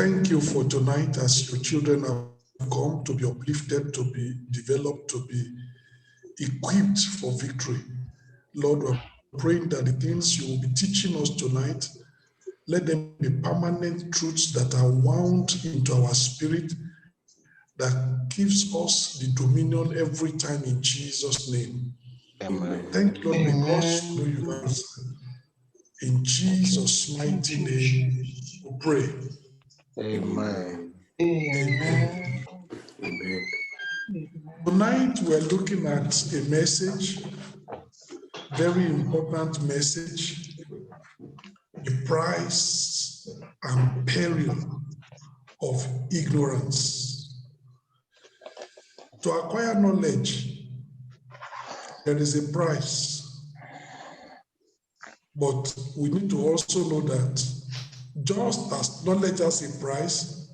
thank you for tonight as your children have come to be uplifted, to be developed, to be equipped for victory. Lord, we're praying that the things you will be teaching us tonight, let them be permanent truths that are wound into our spirit, that gives us the dominion every time in Jesus' name. Amen. Thank you, Lord, because you answer. In Jesus' mighty name, we pray. Amen. Amen. Amen. Tonight, we're looking at a message, very important message, the price and peril of ignorance. To acquire knowledge, there is a price. But we need to also know that just as knowledge has a price,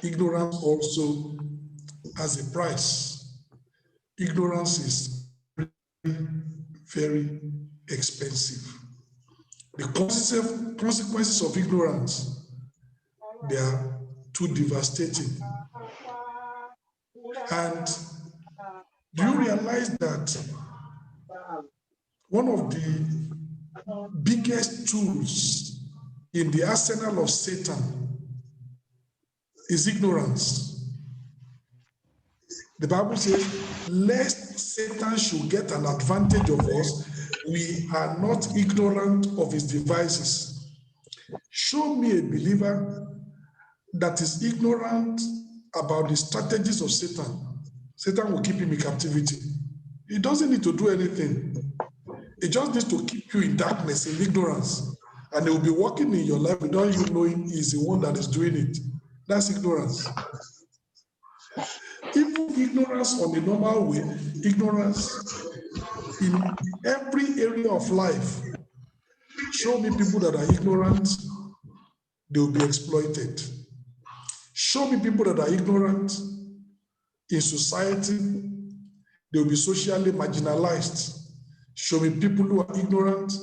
ignorance also has a price. Ignorance is very, very expensive. The consequences of ignorance, they are too devastating. And do you realize that one of the biggest tools in the arsenal of Satan is ignorance? The Bible says, lest Satan should get an advantage of us, we are not ignorant of his devices. Show me a believer that is ignorant about the strategies of Satan. Satan will keep him in captivity. He doesn't need to do anything. He just needs to keep you in darkness, in ignorance. And he will be working in your life without you knowing he's the one that is doing it. That's ignorance. Even ignorance on the normal way, ignorance in every area of life. Show me people that are ignorant, they will be exploited. Show me people that are ignorant in society, they will be socially marginalized. Show me people who are ignorant,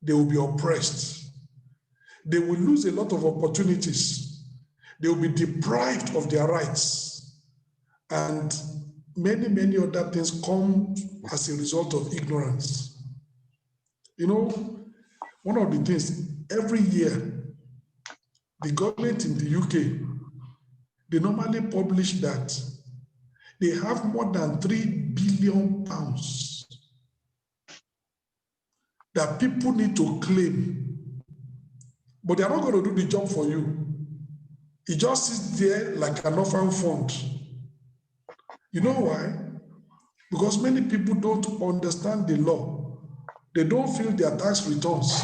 they will be oppressed. They will lose a lot of opportunities. They will be deprived of their rights. And many, many other things come as a result of ignorance. You know, one of the things, every year, the government in the UK, they normally publish that they have more than £3 billion that people need to claim, but they're not going to do the job for you. It just sits there like an orphan fund. You know why? Because many people don't understand the law. They don't fill their tax returns.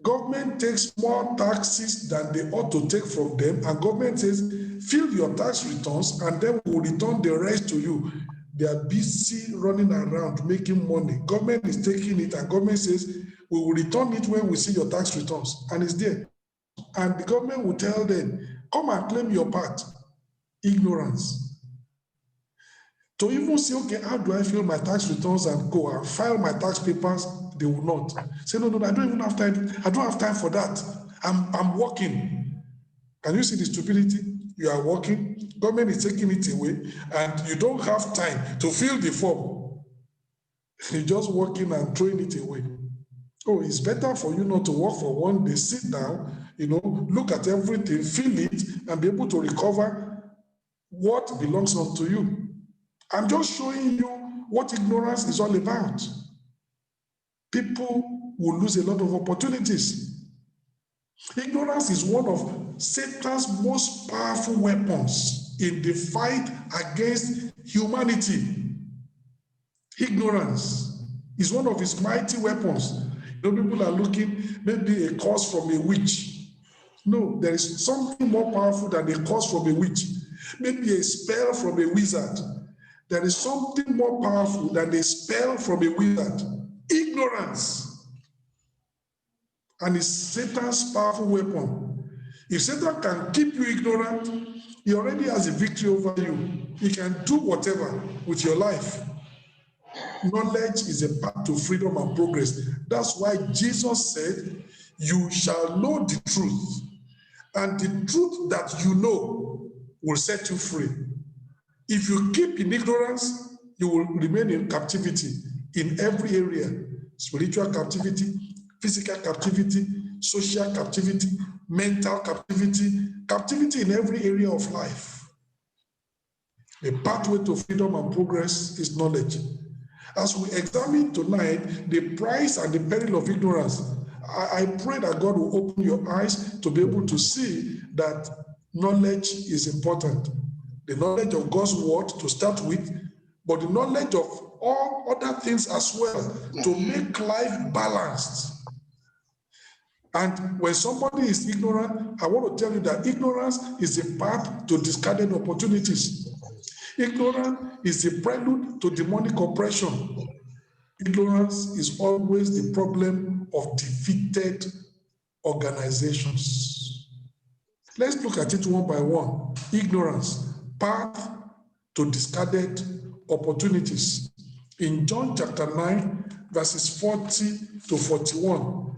Government takes more taxes than they ought to take from them, and government says, fill your tax returns, and then we'll return the rest to you. They are busy running around making money. Government is taking it, and government says, we will return it when we see your tax returns, and it's there. And the government will tell them, come and claim your part. Ignorance. To even say, okay, how do I fill my tax returns and go and file my tax papers? They will not. Say, no, I don't even have time. I don't have time for that. I'm working. Can you see the stupidity? You are working, government is taking it away, and you don't have time to fill the form. You're just working and throwing it away. Oh, it's better for you not to work for one day, sit down, look at everything, fill it, and be able to recover what belongs unto you. I'm just showing you what ignorance is all about. People will lose a lot of opportunities. Ignorance is one of Satan's most powerful weapons in the fight against humanity. Ignorance is one of his mighty weapons. People are looking, maybe a curse from a witch. No, there is something more powerful than a curse from a witch. Maybe a spell from a wizard. There is something more powerful than a spell from a wizard. Ignorance. And it's Satan's powerful weapon. If Satan can keep you ignorant, he already has a victory over you. He can do whatever with your life. Knowledge is a path to freedom and progress. That's why Jesus said, you shall know the truth, And the truth that you know will set you free. If you keep in ignorance, you will remain in captivity in every area. Spiritual captivity, physical captivity, social captivity, mental captivity, captivity in every area of life. The pathway to freedom and progress is knowledge. As we examine tonight the price and the peril of ignorance, I pray that God will open your eyes to be able to see that knowledge is important. The knowledge of God's word to start with, but the knowledge of all other things as well to make life balanced. And when somebody is ignorant, I want to tell you that ignorance is a path to discarded opportunities. Ignorance is a prelude to demonic oppression. Ignorance is always the problem of defeated organizations. Let's look at it one by one. Ignorance, path to discarded opportunities. In John chapter 9, verses 40 to 41,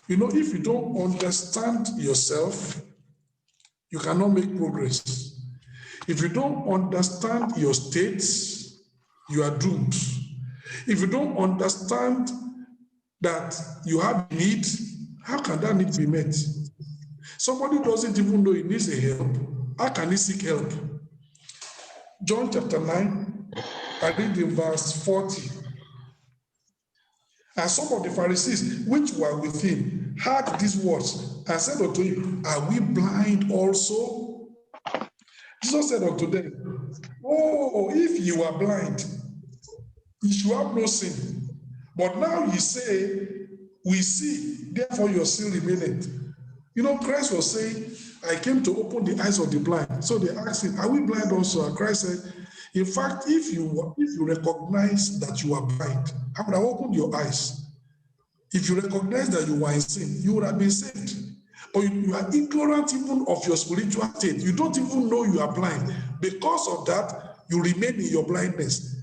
you know, if you don't understand yourself, you cannot make progress. If you don't understand your state, you are doomed. If you don't understand that you have need, how can that need be met? Somebody doesn't even know he needs a help. How can he seek help? John chapter 9, I read in verse 40. And some of the Pharisees which were with him heard these words and said unto him, are we blind also? Jesus said unto them, oh, if you are blind, you should have no sin. But now you say, we see, therefore your sin remaineth. You know, Christ was saying, I came to open the eyes of the blind. So they asked him, are we blind also? And Christ said, in fact, if you recognize that you are blind, I would have opened your eyes. If you recognize that you are in sin, you would have been saved. But you are ignorant even of your spiritual state. You don't even know you are blind. Because of that, you remain in your blindness.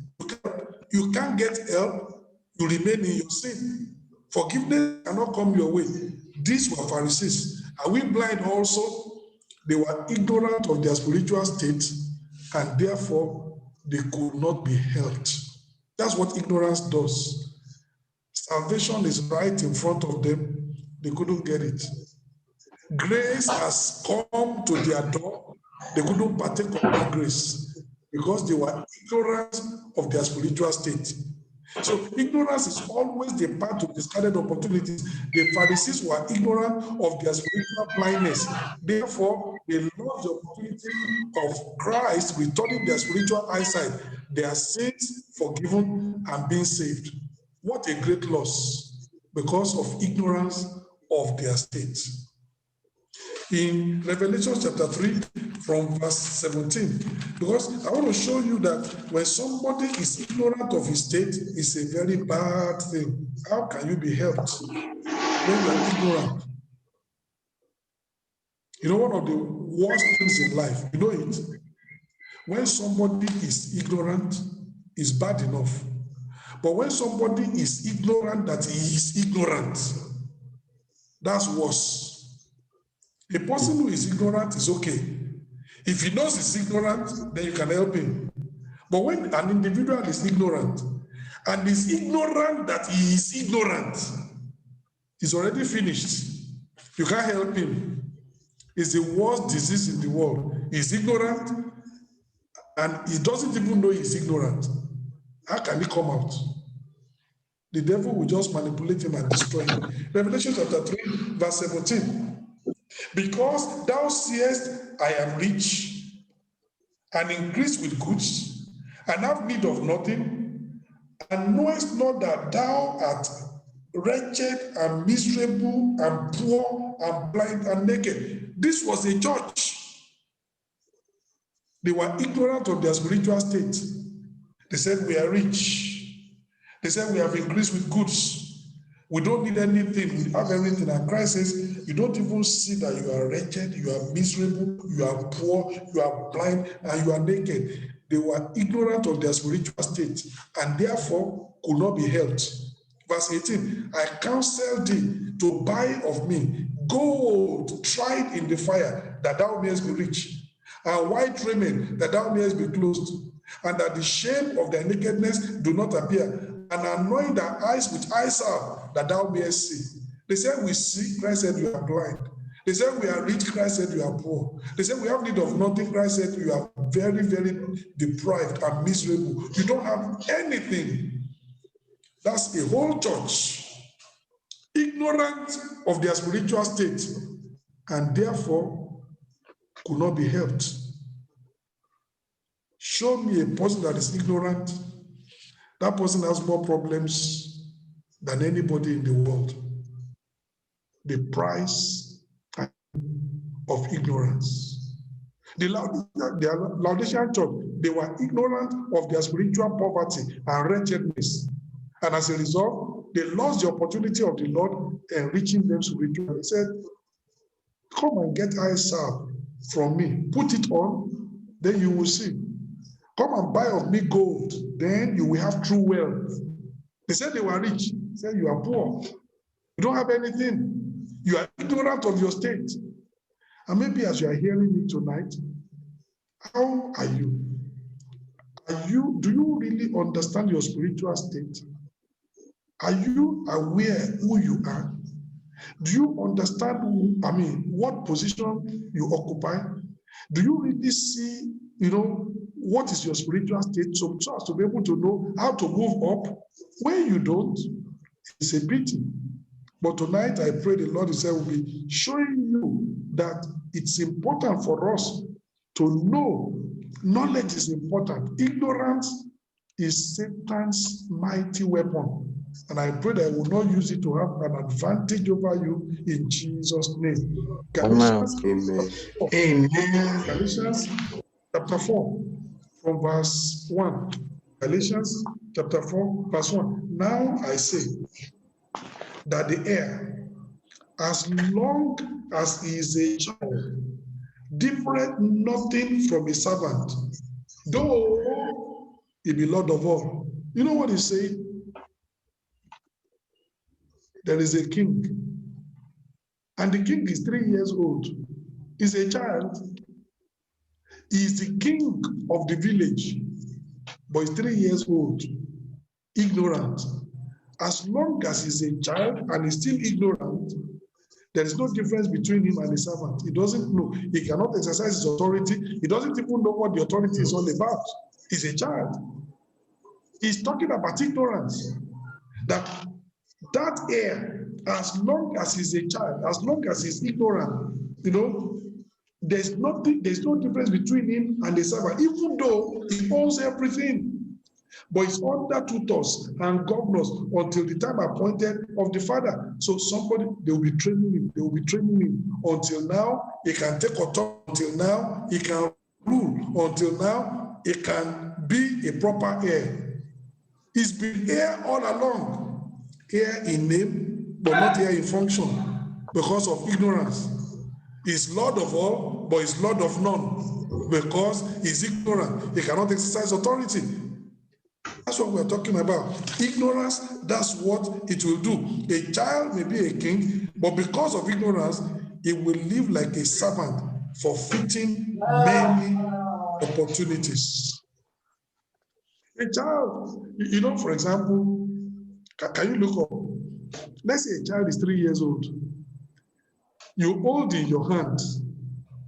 You can't get help. You remain in your sin. Forgiveness cannot come your way. These were Pharisees. Are we blind also? They were ignorant of their spiritual state, and therefore they could not be helped. That's what ignorance does. Salvation is right in front of them. They couldn't get it. Grace has come to their door. They couldn't partake of that grace because they were ignorant of their spiritual state. So ignorance is always the path to discarded opportunities. The Pharisees were ignorant of their spiritual blindness. Therefore, they lost the opportunity of Christ returning their spiritual eyesight, their sins forgiven and being saved. What a great loss because of ignorance of their state. In Revelation chapter 3, from verse 17, because I want to show you that when somebody is ignorant of his state, it's a very bad thing. How can you be helped when you are ignorant? You know, one of the worst things in life, you know it, when somebody is ignorant, is bad enough. But when somebody is ignorant that he is ignorant, that's worse. A person who is ignorant is okay. If he knows he's ignorant, then you can help him. But when an individual is ignorant, and is ignorant that he is ignorant, he's already finished. You can't help him. It's the worst disease in the world. He's ignorant, and he doesn't even know he's ignorant. How can he come out? The devil will just manipulate him and destroy him. Revelation chapter 3, verse 17. Because thou seest I am rich and increase with goods, and have need of nothing, and knowest not that thou art wretched and miserable and poor and blind and naked. This was a church. They were ignorant of their spiritual state. They said, we are rich. They said, we have increased with goods. We don't need anything. We have everything. And Christ says, you don't even see that you are wretched, you are miserable, you are poor, you are blind, and you are naked. They were ignorant of their spiritual state and therefore could not be helped. Verse 18, I counsel thee to buy of me gold tried in the fire, that thou mayest be rich, and white raiment, that thou mayest be clothed, and that the shame of thy nakedness do not appear, and anoint thy eyes with eye salve, that thou mayest see. They said, we see. Christ said, you are blind. They said, we are rich. Christ said, you are poor. They said, we have need of nothing. Christ said, you are very, very deprived and miserable. You don't have anything. That's a whole church, ignorant of their spiritual state, and therefore could not be helped. Show me a person that is ignorant. That person has more problems than anybody in the world. The price of ignorance. The Laodicean church, they were ignorant of their spiritual poverty and wretchedness. And as a result, they lost the opportunity of the Lord enriching them spiritually. He said, come and get eye salve from me. Put it on, then you will see. Come and buy of me gold, then you will have true wealth. They said they were rich. He said, you are poor. You don't have anything. You are ignorant of your state. And maybe as you are hearing me tonight, how are you? Do you really understand your spiritual state? Are you aware who you are? Do you understand what position you occupy? Do you really see, what is your spiritual state, so as to be able to know how to move up? When you don't, it's a pity. But tonight, I pray the Lord Himself will be showing you that it's important for us to know. Knowledge is important. Ignorance is Satan's mighty weapon. And I pray that I will not use it to have an advantage over you in Jesus' name. Galatians, Amen. Galatians chapter 4, from verse 1. Galatians chapter 4, verse 1. Now I say that the heir, as long as he is a child, differeth nothing from a servant, though he be Lord of all. You know what he's saying? There is a king, and the king is 3 years old. He's a child. He is the king of the village, but he's 3 years old, ignorant. As long as he's a child and he's still ignorant, there is no difference between him and a servant. He doesn't know. He cannot exercise his authority. He doesn't even know what the authority is all about. He's a child. He's talking about ignorance. That heir, as long as he's a child, as long as he's ignorant, there's no difference between him and the servant, even though he owns everything. But he's under tutors and governors until the time appointed of the father. So they will be training him until now he can take authority, until now he can rule, until now he can be a proper heir. He's been heir all along, heir in name, but not heir in function, because of ignorance. He's Lord of all, but he's Lord of none, because he's ignorant. He cannot exercise authority. That's what we're talking about. Ignorance, that's what it will do. A child may be a king, but because of ignorance, he will live like a servant, forfeiting many opportunities. A child, for example, can you look up? Let's say a child is 3 years old. You hold in your hand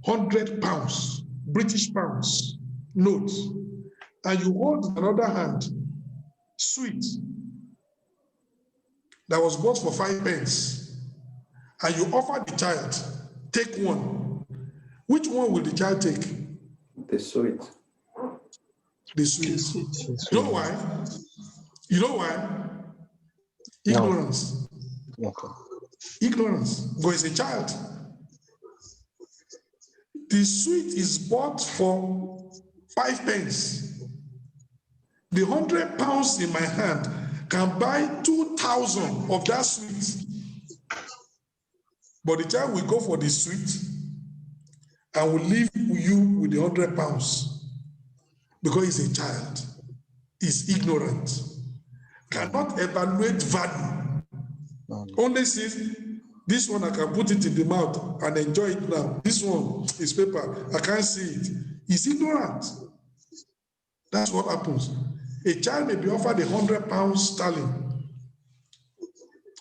100 pounds, British pounds, notes, and you hold in another hand sweet that was bought for 5 pence, and you offer the child, take one. Which one will the child take? The sweet. The sweet. You know why? Ignorance. No. Okay. Ignorance. Because it's a child. The sweet is bought for 5 pence. The 100 pounds in my hand can buy 2,000 of that sweet. But the child will go for the sweet and will leave you with the 100 pounds because he's a child. He's ignorant. Cannot evaluate value. Only sees This one, I can put it in the mouth and enjoy it now. This one is paper. I can't see it. He's ignorant. That's what happens. A child may be offered £100 sterling,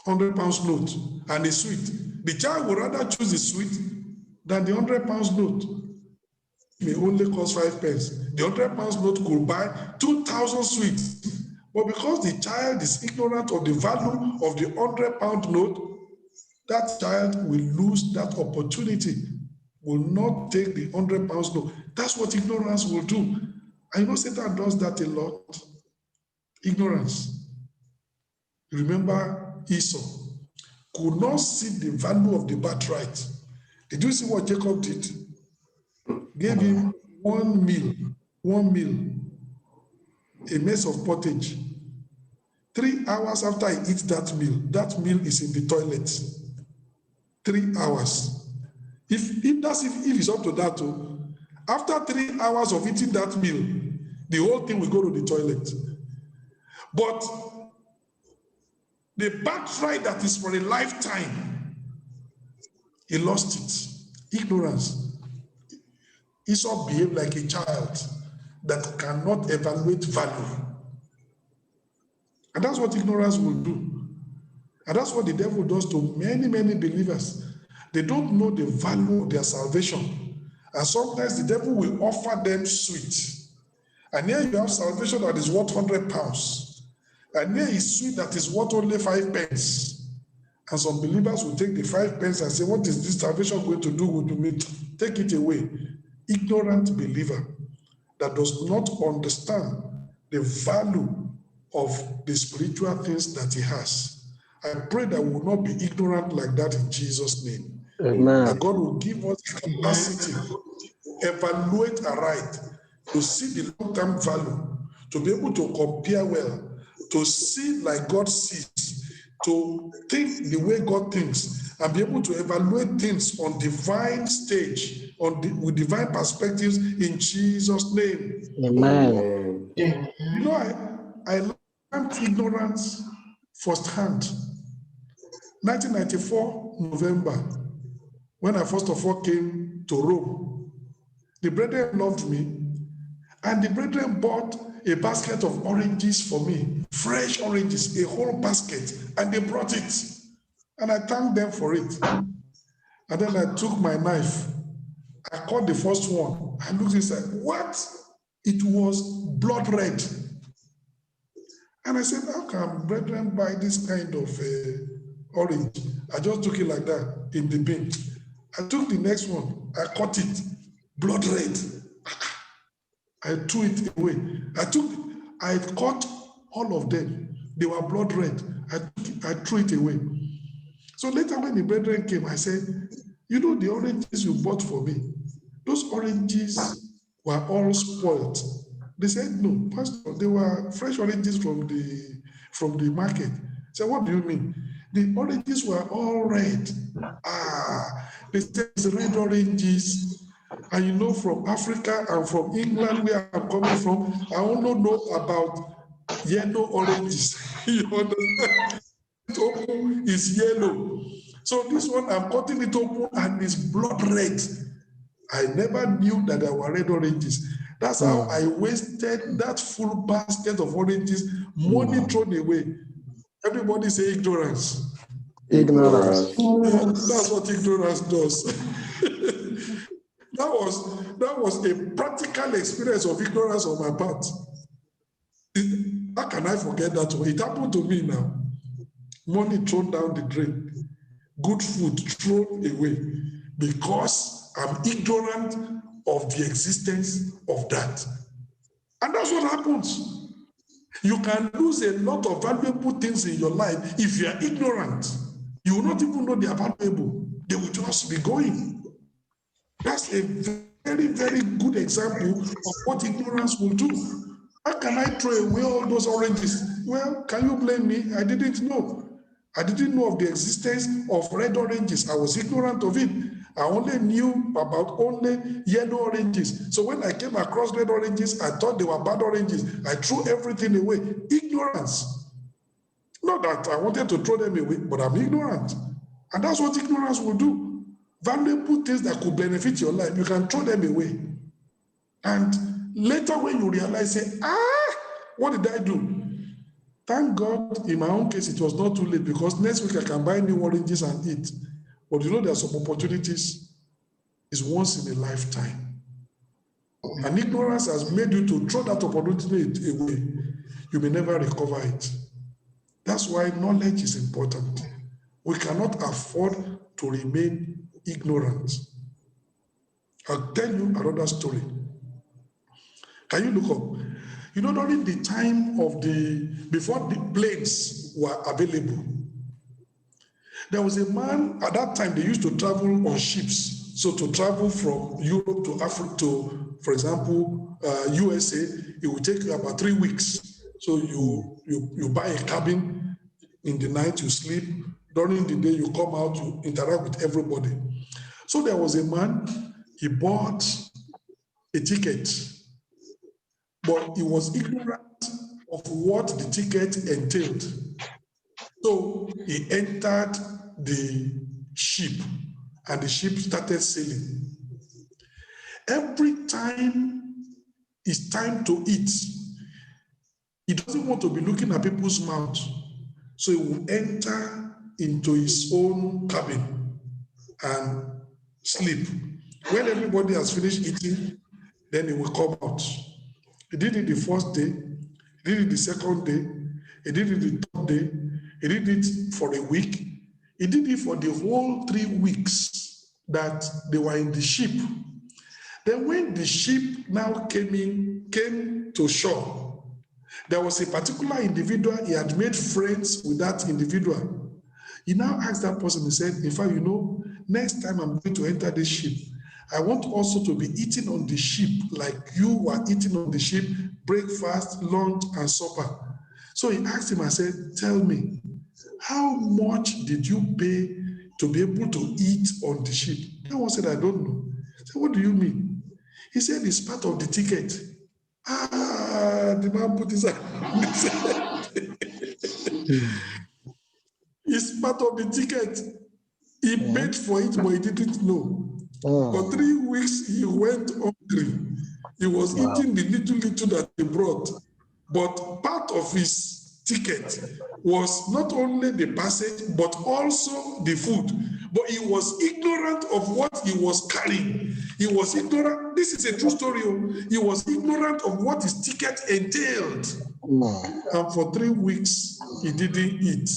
£100 note, and a sweet. The child would rather choose the sweet than the £100 note. It may only cost 5 pence. The £100 note could buy 2,000 sweets. But because the child is ignorant of the value of the £100 note, that child will lose that opportunity, will not take the £100 note. That's what ignorance will do. I know Satan does that a lot. Ignorance. Remember Esau could not see the value of the birthright. Did you see what Jacob did? Gave him one meal, a mess of pottage. 3 hours after he eats that meal is in the toilet. 3 hours. If it's up to that, after 3 hours of eating that meal, the whole thing will go to the toilet. But the birthright that is for a lifetime, he lost it. Ignorance. Esau behaved like a child that cannot evaluate value. And that's what ignorance will do. And that's what the devil does to many, many believers. They don't know the value of their salvation. And sometimes the devil will offer them sweet. And here you have salvation that is worth £100. And here is sweet that is worth only 5 pence. And some believers will take the 5 pence and say, what is this salvation going to do with me? Take it away. Ignorant believer that does not understand the value of the spiritual things that he has. I pray that we will not be ignorant like that in Jesus' name. Amen. That God will give us the capacity to evaluate aright, to see the long-term value, to be able to compare well, to see like God sees, to think the way God thinks, and be able to evaluate things on divine stage, with divine perspectives in Jesus' name. Amen. You know, I learned ignorance firsthand. 1994, November, when I first of all came to Rome, the brethren loved me, and the brethren bought a basket of oranges for me, fresh oranges, a whole basket, and they brought it. And I thanked them for it. And then I took my knife. I cut the first one. I looked inside. What? It was blood red. And I said, how can brethren buy this kind of orange? I just took it like that in the bin. I took the next one. I cut it. Blood red. I threw it away. I cut all of them. They were blood red. I threw it away. So later when the brethren came, I said, you know the oranges you bought for me, those oranges were all spoiled. They said, no, Pastor, they were fresh oranges from the market. I said, what do you mean? The oranges were all red. They said it's red oranges. And you know, from Africa and from England, where I'm coming from, I only know about yellow oranges. You understand? It open is yellow. So this one, I'm cutting it open and it's blood red. I never knew that there were red oranges. That's how I wasted that full basket of oranges, money thrown away. Everybody say ignorance. Ignorance. That's what ignorance does. That was a practical experience of ignorance on my part. How can I forget that one? It happened to me now. Money thrown down the drain. Good food thrown away because I'm ignorant of the existence of that. And that's what happens. You can lose a lot of valuable things in your life if you are ignorant. You will not even know they are valuable. They will just be going. That's a very, very good example of what ignorance will do. How can I throw away all those oranges? Well, can you blame me? I didn't know. I didn't know of the existence of red oranges. I was ignorant of it. I only knew about only yellow oranges. So when I came across red oranges, I thought they were bad oranges. I threw everything away. Ignorance. Not that I wanted to throw them away, but I'm ignorant. And that's what ignorance will do. Valuable things that could benefit your life, you can throw them away. And later when you realize, say, what did I do? Thank God, in my own case, it was not too late because next week I can buy new oranges and eat. But you know, there are some opportunities. It's once in a lifetime. And ignorance has made you to throw that opportunity away. You may never recover it. That's why knowledge is important. We cannot afford to remain ignorant. I'll tell you another story. Can you look up? You know, during the time of before the planes were available, there was a man, at that time they used to travel on ships. So to travel from Europe to Africa to, for example, USA, it would take you about 3 weeks. So you buy a cabin, in the night you sleep, during the day you come out, you interact with everybody. So there was a man, he bought a ticket, but he was ignorant of what the ticket entailed. So he entered the ship and the ship started sailing. Every time it's time to eat, he doesn't want to be looking at people's mouths. So he will enter into his own cabin and sleep. When everybody has finished eating, then he will come out. He did it the first day, he did it the second day, he did it the third day, he did it for a week. He did it for the whole 3 weeks that they were in the ship. Then when the ship now came to shore, there was a particular individual, he had made friends with that individual. He now asked that person, he said, in fact, you know, next time I'm going to enter this ship, I want also to be eating on the ship like you were eating on the ship, breakfast, lunch, and supper. So he asked him, I said, tell me, how much did you pay to be able to eat on the ship? That one said, I don't know. I said, what do you mean? He said, it's part of the ticket. The man put his hand on his head. It's part of the ticket. He paid for it, but he didn't know. For 3 weeks, he went hungry. He was eating the little that he brought. But part of his ticket was not only the passage, but also the food. But he was ignorant of what he was carrying. He was ignorant. This is a true story. He was ignorant of what his ticket entailed. And for 3 weeks, he didn't eat.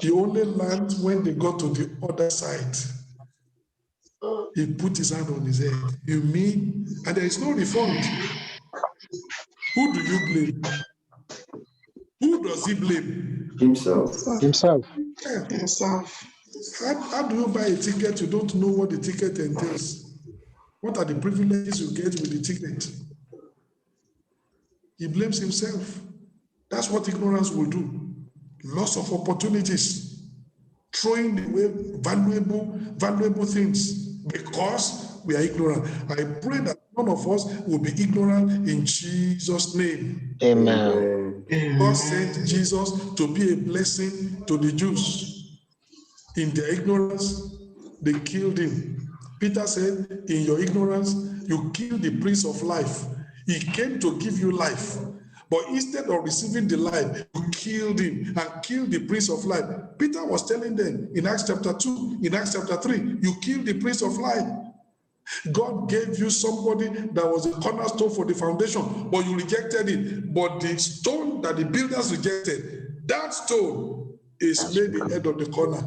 He only learned when they got to the other side. He put his hand on his head. You mean? And there is no refund. Who do you blame? Who does he blame? Himself. Yeah. Himself. How do you buy a ticket? You don't know what the ticket entails. What are the privileges you get with the ticket? He blames himself. That's what ignorance will do. Loss of opportunities. Throwing away valuable things because we are ignorant. I pray that none of us will be ignorant in Jesus' name. Amen. God sent Jesus to be a blessing to the Jews. In their ignorance, they killed him. Peter said, in your ignorance, you killed the Prince of Life. He came to give you life. But instead of receiving the life, you killed him and killed the Prince of Life. Peter was telling them in Acts chapter 2, in Acts chapter 3, you killed the Prince of Life. God gave you somebody that was a cornerstone for the foundation, but you rejected it. But the stone that the builders rejected, that stone is made the head of the corner.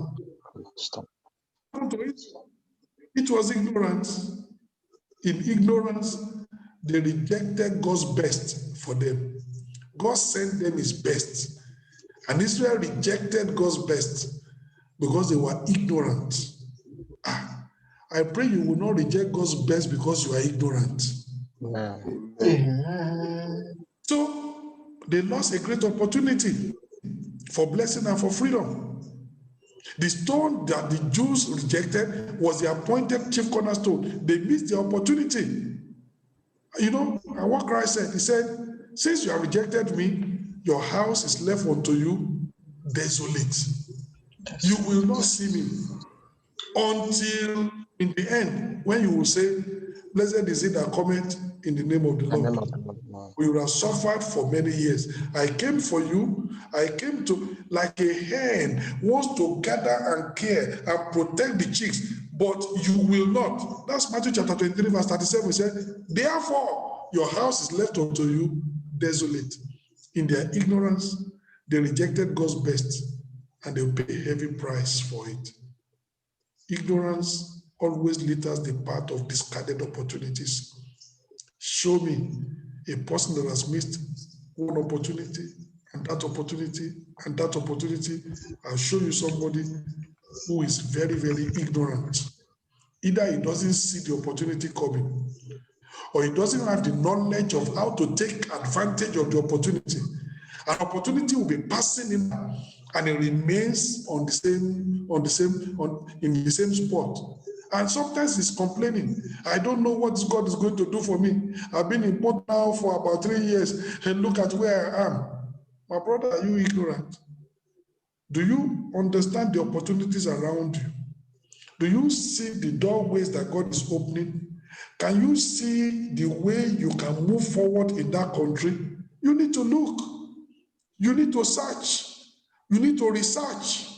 It was ignorance. In ignorance, they rejected God's best for them. God sent them his best. And Israel rejected God's best because they were ignorant. I pray you will not reject God's best because you are ignorant. So they lost a great opportunity for blessing and for freedom. The stone that the Jews rejected was the appointed chief cornerstone. They missed the opportunity. You know, and what Christ said, he said, since you have rejected me, your house is left unto you desolate. You will not see me until in the end, when you will say, blessed is it that cometh in the name of the Lord. We will have suffered for many years. I came for you. I came to, like a hen wants to gather and care and protect the chicks, but you will not. That's Matthew chapter 23, verse 37. He said, therefore, your house is left unto you desolate. In their ignorance, they rejected God's best, and they'll pay a heavy price for it. Ignorance always leads us the path of discarded opportunities. Show me a person that has missed one opportunity, and that opportunity, and that opportunity. I'll show you somebody who is very, very ignorant. Either he doesn't see the opportunity coming, or he doesn't have the knowledge of how to take advantage of the opportunity. An opportunity will be passing in, and it remains in the same spot. And sometimes he's complaining. I don't know what God is going to do for me. I've been in port now for about 3 years, and look at where I am. My brother, are you ignorant? Do you understand the opportunities around you? Do you see the doorways that God is opening? Can you see the way you can move forward in that country? You need to look. You need to search. You need to research.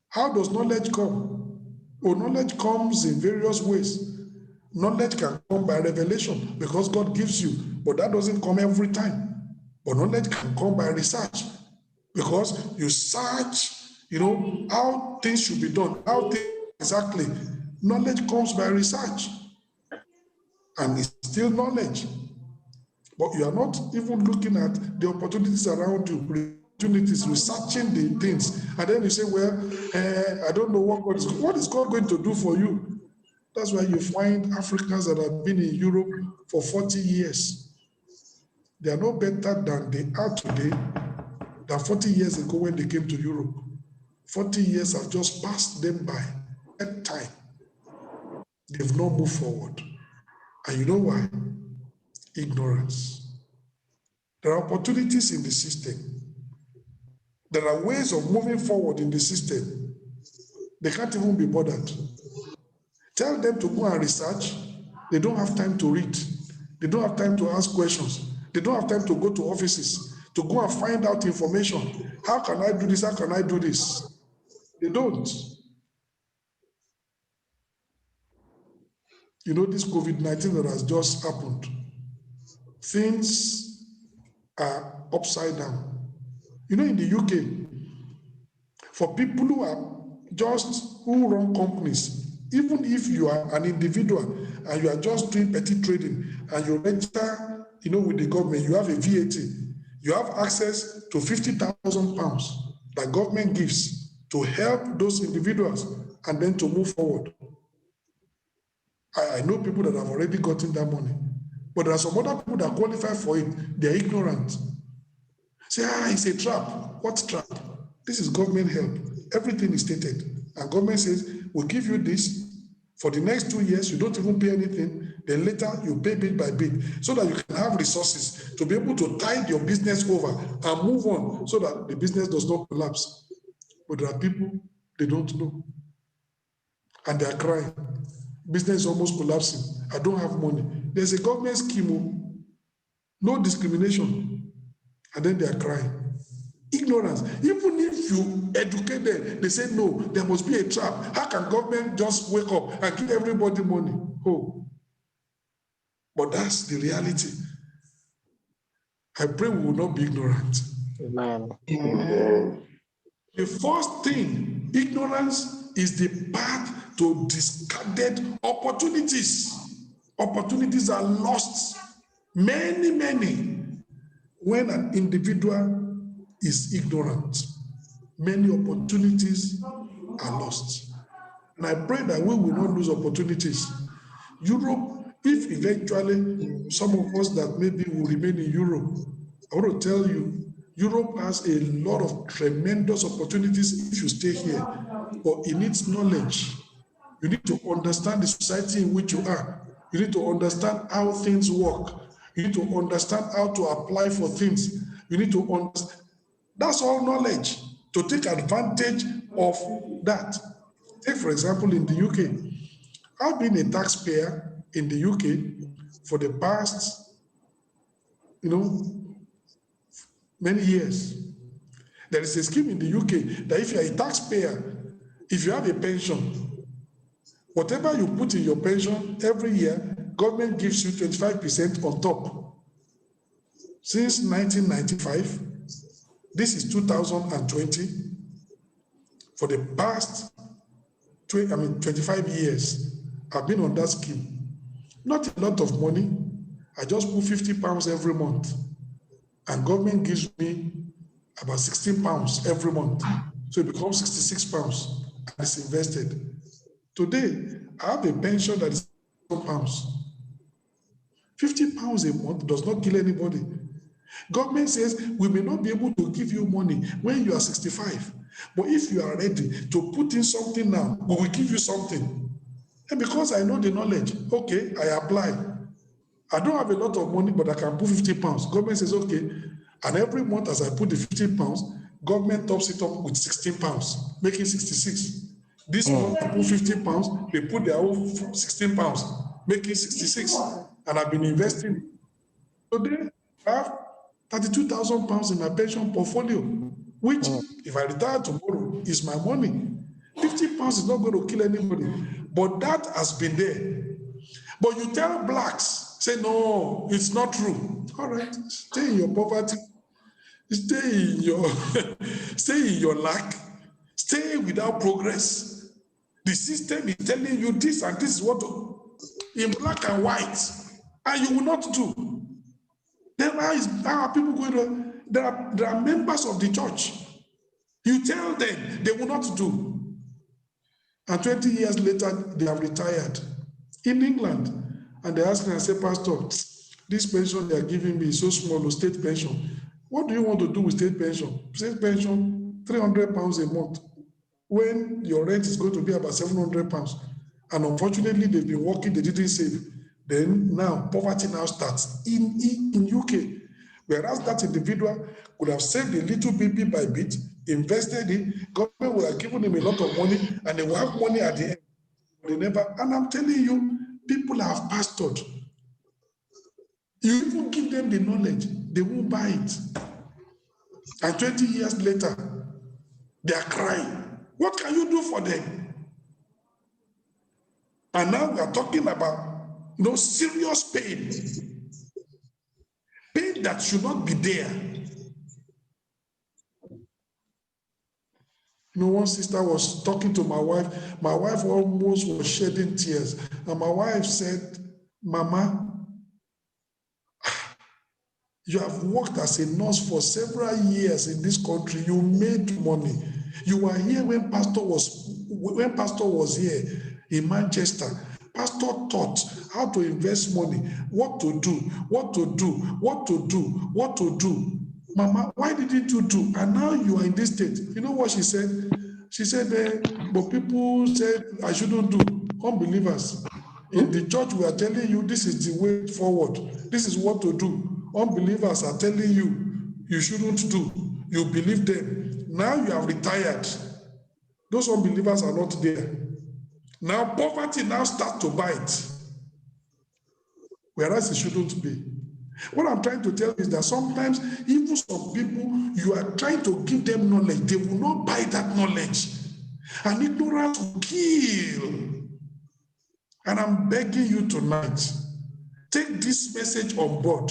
How does knowledge come? Oh, knowledge comes in various ways. Knowledge can come by revelation because God gives you, but that doesn't come every time. But knowledge can come by research because you search, how things should be done, how things exactly. Knowledge comes by research, and it's still knowledge. But you are not even looking at the opportunities around you, opportunities, researching the things. And then you say, well, I don't know what is God going to do for you? That's why you find Africans that have been in Europe for 40 years. They are no better than they are today than 40 years ago when they came to Europe. 40 years have just passed them by. That time, they've not moved forward. And you know why? Ignorance. There are opportunities in the system. There are ways of moving forward in the system. They can't even be bothered. Tell them to go and research. They don't have time to read. They don't have time to ask questions. They don't have time to go to offices, to go and find out information. How can I do this? How can I do this? They don't. This COVID-19 that has just happened, things are upside down. In the UK, for people who run companies, even if you are an individual and you are just doing petty trading and you register, with the government, you have a VAT, you have access to £50,000 that government gives to help those individuals and then to move forward. I know people that have already gotten that money, but there are some other people that qualify for it. They're ignorant. Say, it's a trap. What trap? This is government help. Everything is stated. And government says, we'll give you this. For the next 2 years, you don't even pay anything. Then later, you pay bit by bit so that you can have resources to be able to tide your business over and move on so that the business does not collapse. But there are people, they don't know. And they are crying. Business is almost collapsing. I don't have money. There's a government scheme, no discrimination. And then they are crying. Ignorance. Even if you educate them, they say, no, there must be a trap. How can government just wake up and give everybody money? Oh. But that's the reality. I pray we will not be ignorant. Amen. Amen. The first thing, ignorance is the path to discarded opportunities. Opportunities are lost. Many, when an individual is ignorant, many opportunities are lost. And I pray that we will not lose opportunities. Europe, if eventually some of us that maybe will remain in Europe, I want to tell you, Europe has a lot of tremendous opportunities if you stay here, but it needs knowledge. You need to understand the society in which you are. You need to understand how things work. You need to understand how to apply for things. You need to understand. That's all knowledge. to take advantage of that. Take, for example, in the UK. I've been a taxpayer in the UK for the past, many years. There is a scheme in the UK that if you're a taxpayer, if you have a pension, whatever you put in your pension every year, government gives you 25% on top. Since 1995, this is 2020, for the past 25 years, I've been on that scheme. Not a lot of money. I just put £50 every month. And government gives me about £16 every month. So it becomes £66 and it's invested. Today, I have a pension that is £1,000. £50 a month does not kill anybody. Government says we may not be able to give you money when you are 65, but if you are ready to put in something now, we will give you something. And because I know the knowledge, okay, I apply. I don't have a lot of money, but I can put £50. Government says, okay, and every month as I put the £50, government tops it up with £16, making 66. This month, they put £50, they put their own £16, making 66. And I've been investing. Today, I have £32,000 in my pension portfolio, which, if I retire tomorrow, is my money. £50 is not going to kill anybody, but that has been there. But you tell blacks, say, no, it's not true. All right, stay in your poverty, stay in your lack, stay without progress. The system is telling you this and this is what to, in black and white, and you will not do. Then how are people going to, there are members of the church. You tell them, they will not do. And 20 years later, they have retired in England. And they ask me, I say, Pastor, this pension they are giving me is so small, a state pension. What do you want to do with state pension? State pension, £300 a month, when your rent is going to be about £700. And unfortunately, they've been working, they didn't save. Then now, poverty now starts in UK. Whereas that individual could have saved a little bit, bit by bit, invested it, government would have given him a lot of money, and they will have money at the end. They never, and I'm telling you, people have pastored. You even give them the knowledge, they won't buy it. And 20 years later, they are crying. What can you do for them? And now we are talking about serious pain. Pain that should not be there. One sister was talking to my wife. My wife almost was shedding tears. And my wife said, Mama, you have worked as a nurse for several years in this country. You made money. You were here when Pastor was here in Manchester. Pastor taught how to invest money, what to do. Mama, why didn't you do? And now you are in this state. You know what she said? She said, but people said I shouldn't do. Unbelievers. In the church, we are telling you this is the way forward. This is what to do. Unbelievers are telling you you shouldn't do. You believe them. Now you have retired. Those unbelievers are not there. Now poverty now starts to bite. Whereas it shouldn't be. What I'm trying to tell you is that sometimes even some people, you are trying to give them knowledge. They will not buy that knowledge. And ignorance will kill. And I'm begging you tonight, take this message on board.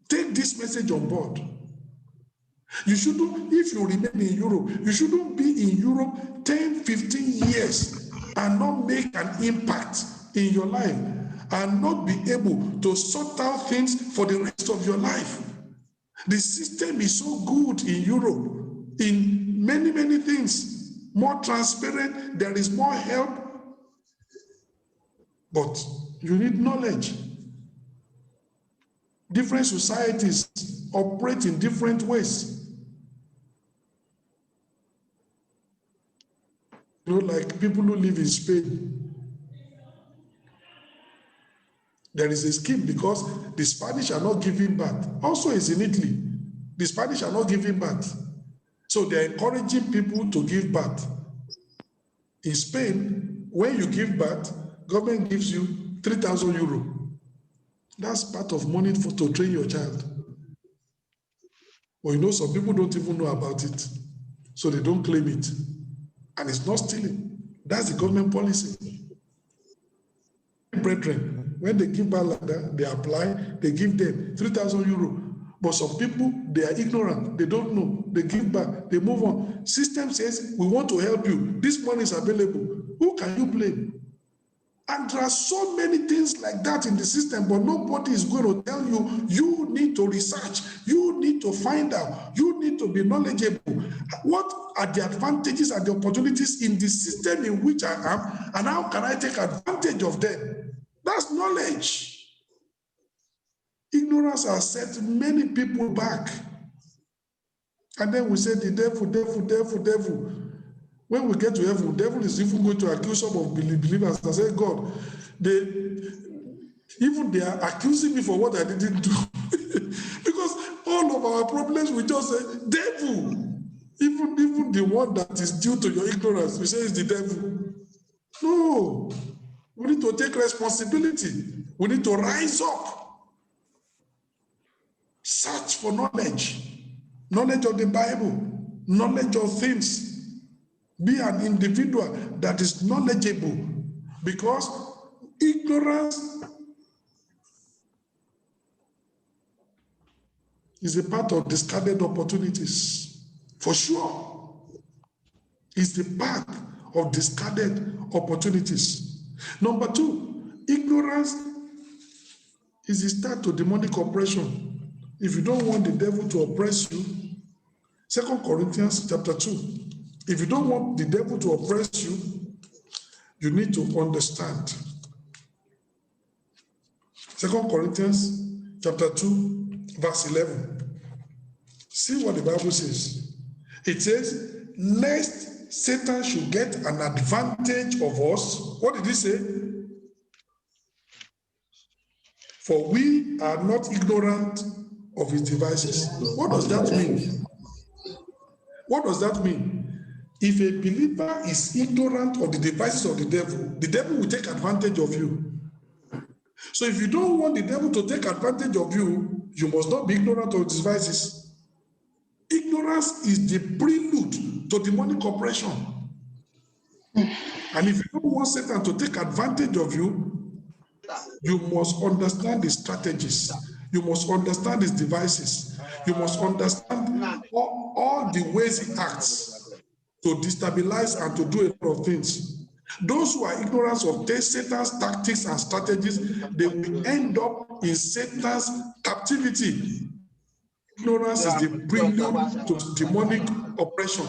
Take this message on board. You shouldn't, if you remain in Europe, you shouldn't be in Europe 10, 15 years and not make an impact in your life and not be able to sort out things for the rest of your life. The system is so good in Europe in many, many things. More transparent, there is more help, but you need knowledge. Different societies operate in different ways. Like people who live in Spain. There is a scheme because the Spanish are not giving back. Also is in Italy. The Spanish are not giving birth. So they're encouraging people to give birth. In Spain, when you give birth, government gives you 3,000 euro. That's part of money to train your child. But you know, some people don't even know about it. So they don't claim it. And it's not stealing. That's the government policy. Brethren, when they give birth like that, they apply, they give them 3,000 euro. But some people, they are ignorant. They don't know. They give back. They move on. System says, we want to help you. This money is available. Who can you blame? And there are so many things like that in the system, but nobody is going to tell you, you need to research. You need to find out. You need to be knowledgeable. What are the advantages and the opportunities in the system in which I am, and how can I take advantage of them? That's knowledge. Ignorance has set many people back. And then we say the devil, devil, devil, devil. When we get to heaven, the devil is even going to accuse some of believers and say, God, they are accusing me for what I didn't do. Because all of our problems, we just say, devil. Even the one that is due to your ignorance, we say it's the devil. No. We need to take responsibility. We need to rise up. Search for knowledge. Knowledge of the Bible. Knowledge of things. Be an individual that is knowledgeable, because ignorance is a part of discarded opportunities. For sure. It's the part of discarded opportunities. Number two, ignorance is the start to demonic oppression. If you don't want the devil to oppress you, 2 Corinthians chapter 2. If you don't want the devil to oppress you, you need to understand. 2 Corinthians chapter 2, verse 11. See what the Bible says. It says, lest Satan should get an advantage of us. What did he say? For we are not ignorant of his devices. What does that mean? What does that mean? If a believer is ignorant of the devices of the devil will take advantage of you. So if you don't want the devil to take advantage of you, you must not be ignorant of his devices. Ignorance is the prelude to demonic oppression. And if you don't want Satan to take advantage of you, you must understand his strategies. You must understand his devices. You must understand all the ways he acts to destabilize and to do a lot of things. Those who are ignorant of Satan's tactics and strategies, they will end up in Satan's captivity. Ignorance is the prelude to demonic oppression.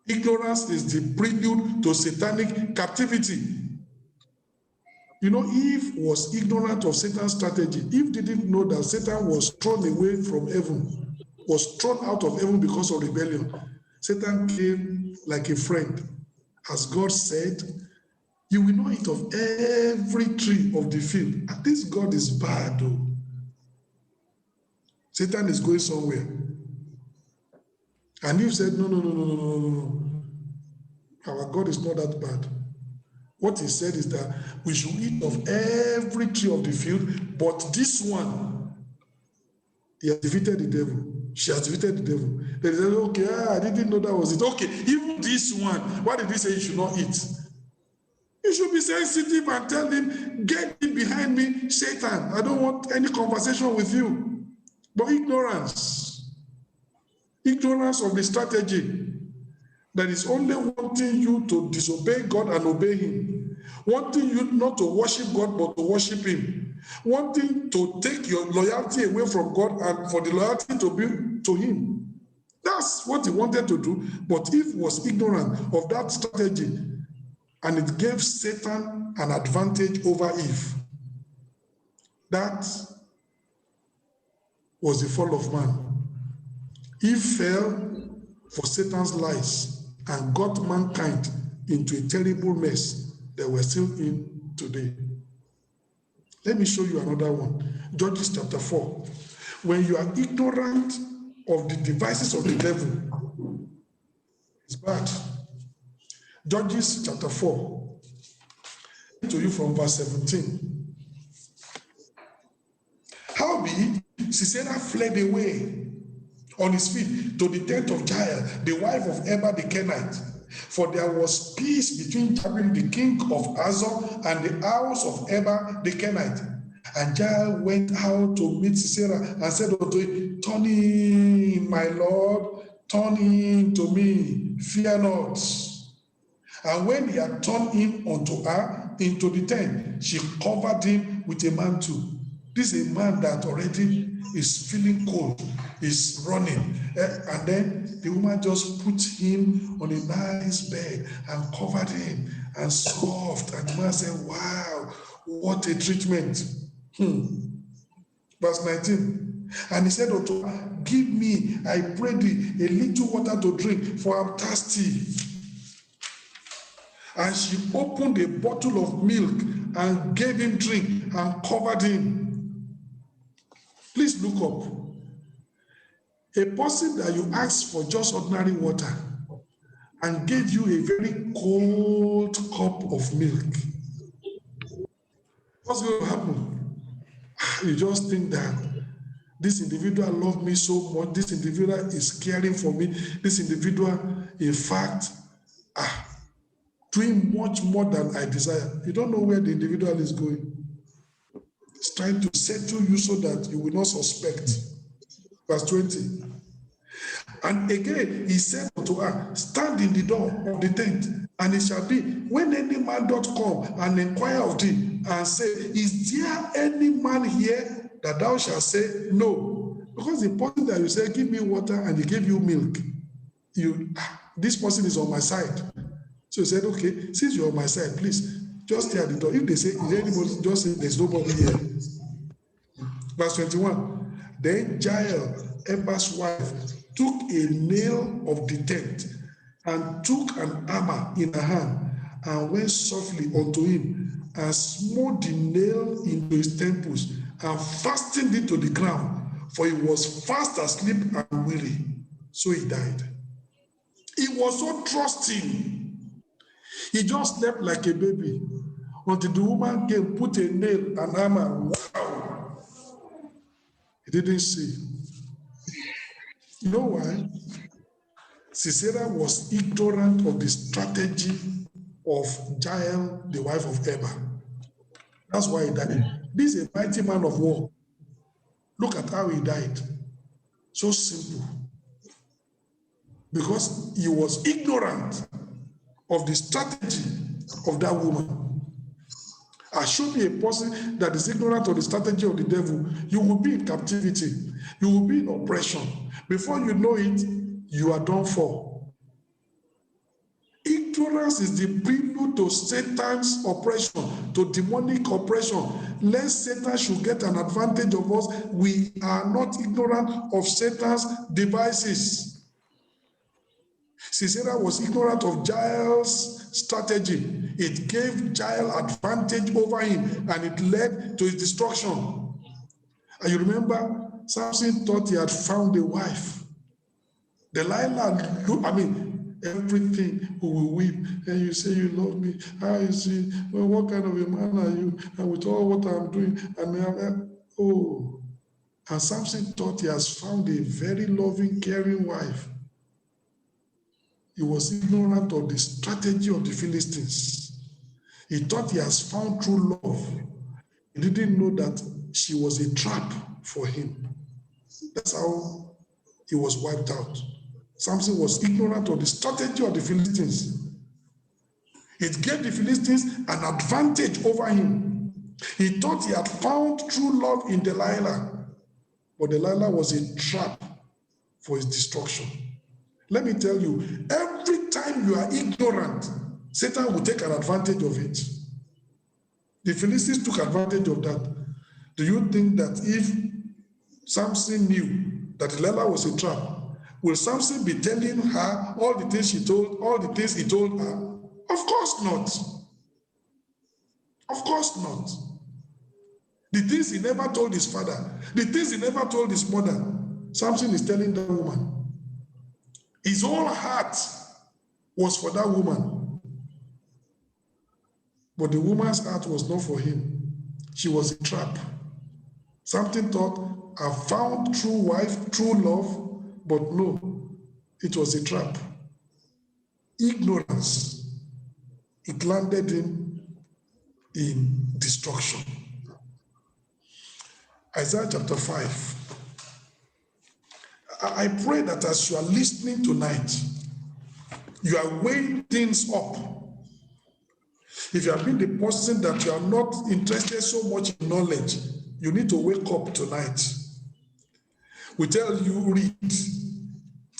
Ignorance is the prelude to satanic captivity. You know, Eve was ignorant of Satan's strategy. Eve didn't know that Satan was thrown away from heaven, was thrown out of heaven because of rebellion. Satan came like a friend. As God said, you will not eat of every tree of the field. And this God is bad, though. Satan is going somewhere. And Eve said, no. Our God is not that bad. What he said is that we should eat of every tree of the field, but this one, he has defeated the devil. She has defeated the devil. They said, okay, I didn't know that was it. Okay, even this one, why did he say you should not eat? You should be sensitive and tell him, get in behind me, Satan. I don't want any conversation with you. But ignorance of the strategy that is only wanting you to disobey God and obey him, wanting you not to worship God but to worship him, wanting to take your loyalty away from God and for the loyalty to be to him. That's what he wanted to do, but Eve was ignorant of that strategy, and it gave Satan an advantage over Eve. That was the fall of man. Eve fell for Satan's lies and got mankind into a terrible mess that we're still in today. Let me show you another one. Judges chapter 4. When you are ignorant of the devices of the devil, it's bad. Judges chapter 4, to you from verse 17. Howbeit, Sisera fled away on his feet to the tent of Jael, the wife of Eber the Kenite. For there was peace between Jabin the king of Hazor and the house of Eber the Kenite. And Jael went out to meet Sisera and said unto him, Turn in, my lord, turn in to me, fear not. And when he had turned him unto her into the tent, she covered him with a mantle. This is a man that already is feeling cold, is running. And then the woman just put him on a nice bed and covered him and soft. And the man said, wow, what a treatment. Verse 19. And he said unto her, give me, I pray thee, a little water to drink, for I'm thirsty. And she opened a bottle of milk and gave him drink and covered him. Please look up. A person that you asked for just ordinary water and gave you a very cold cup of milk. What's going to happen? You just think that this individual loved me so much, this individual is caring for me, this individual, in fact, doing much more than I desire. You don't know where the individual is going. It's trying to settle you so that you will not suspect. Verse 20. And again he said unto her, stand in the door of the tent, and it shall be, when any man doth come and inquire of thee, and say, is there any man here, that thou shalt say, no. Because the person that you say, give me water, and he gave you milk, this person is on my side. So he said, okay, since you're on my side, please, just stay at the door. If they say, is there anybody, just say, there's nobody here. Verse 21. Then Jael, Eber's wife, took a nail of the tent and took an hammer in her hand and went softly unto him and smote the nail into his temples and fastened it to the ground, for he was fast asleep and weary. So he died. He was so trusting. He just slept like a baby until the woman came, put a nail and hammer. Wow! He didn't see. You know why? Sisera was ignorant of the strategy of Jael, the wife of Eber. That's why he died. This is a mighty man of war. Look at how he died. So simple. Because he was ignorant of the strategy of that woman. I should be a person that is ignorant of the strategy of the devil. You will be in captivity. You will be in oppression. Before you know it, you are done for. Ignorance is the prelude to Satan's oppression, to demonic oppression. Lest Satan should get an advantage of us, we are not ignorant of Satan's devices. Sisera was ignorant of Jael's strategy. It gave Jael advantage over him, and it led to his destruction. And you remember, Samson thought he had found a wife. Delilah, everything who will weep, and you say you love me. How is it? Well, what kind of a man are you? And with all what I'm doing, and Samson thought he has found a very loving, caring wife. He was ignorant of the strategy of the Philistines. He thought he has found true love. He didn't know that she was a trap for him. That's how he was wiped out. Samson was ignorant of the strategy of the Philistines. It gave the Philistines an advantage over him. He thought he had found true love in Delilah, but Delilah was a trap for his destruction. Let me tell you, every time you are ignorant, Satan will take an advantage of it. The Philistines took advantage of that. Do you think that if Samson knew that Delilah was a trap, will Samson be telling her all the things he told her? Of course not. Of course not. The things he never told his father, the things he never told his mother, Samson is telling that woman. His whole heart was for that woman. But the woman's heart was not for him. She was a trap. Samson thought, I found true wife, true love, but no, it was a trap. Ignorance. It landed him in destruction. Isaiah chapter 5. I pray that as you are listening tonight, you are weighing things up. If you have been the person that you are not interested so much in knowledge, you need to wake up tonight. We tell you, read.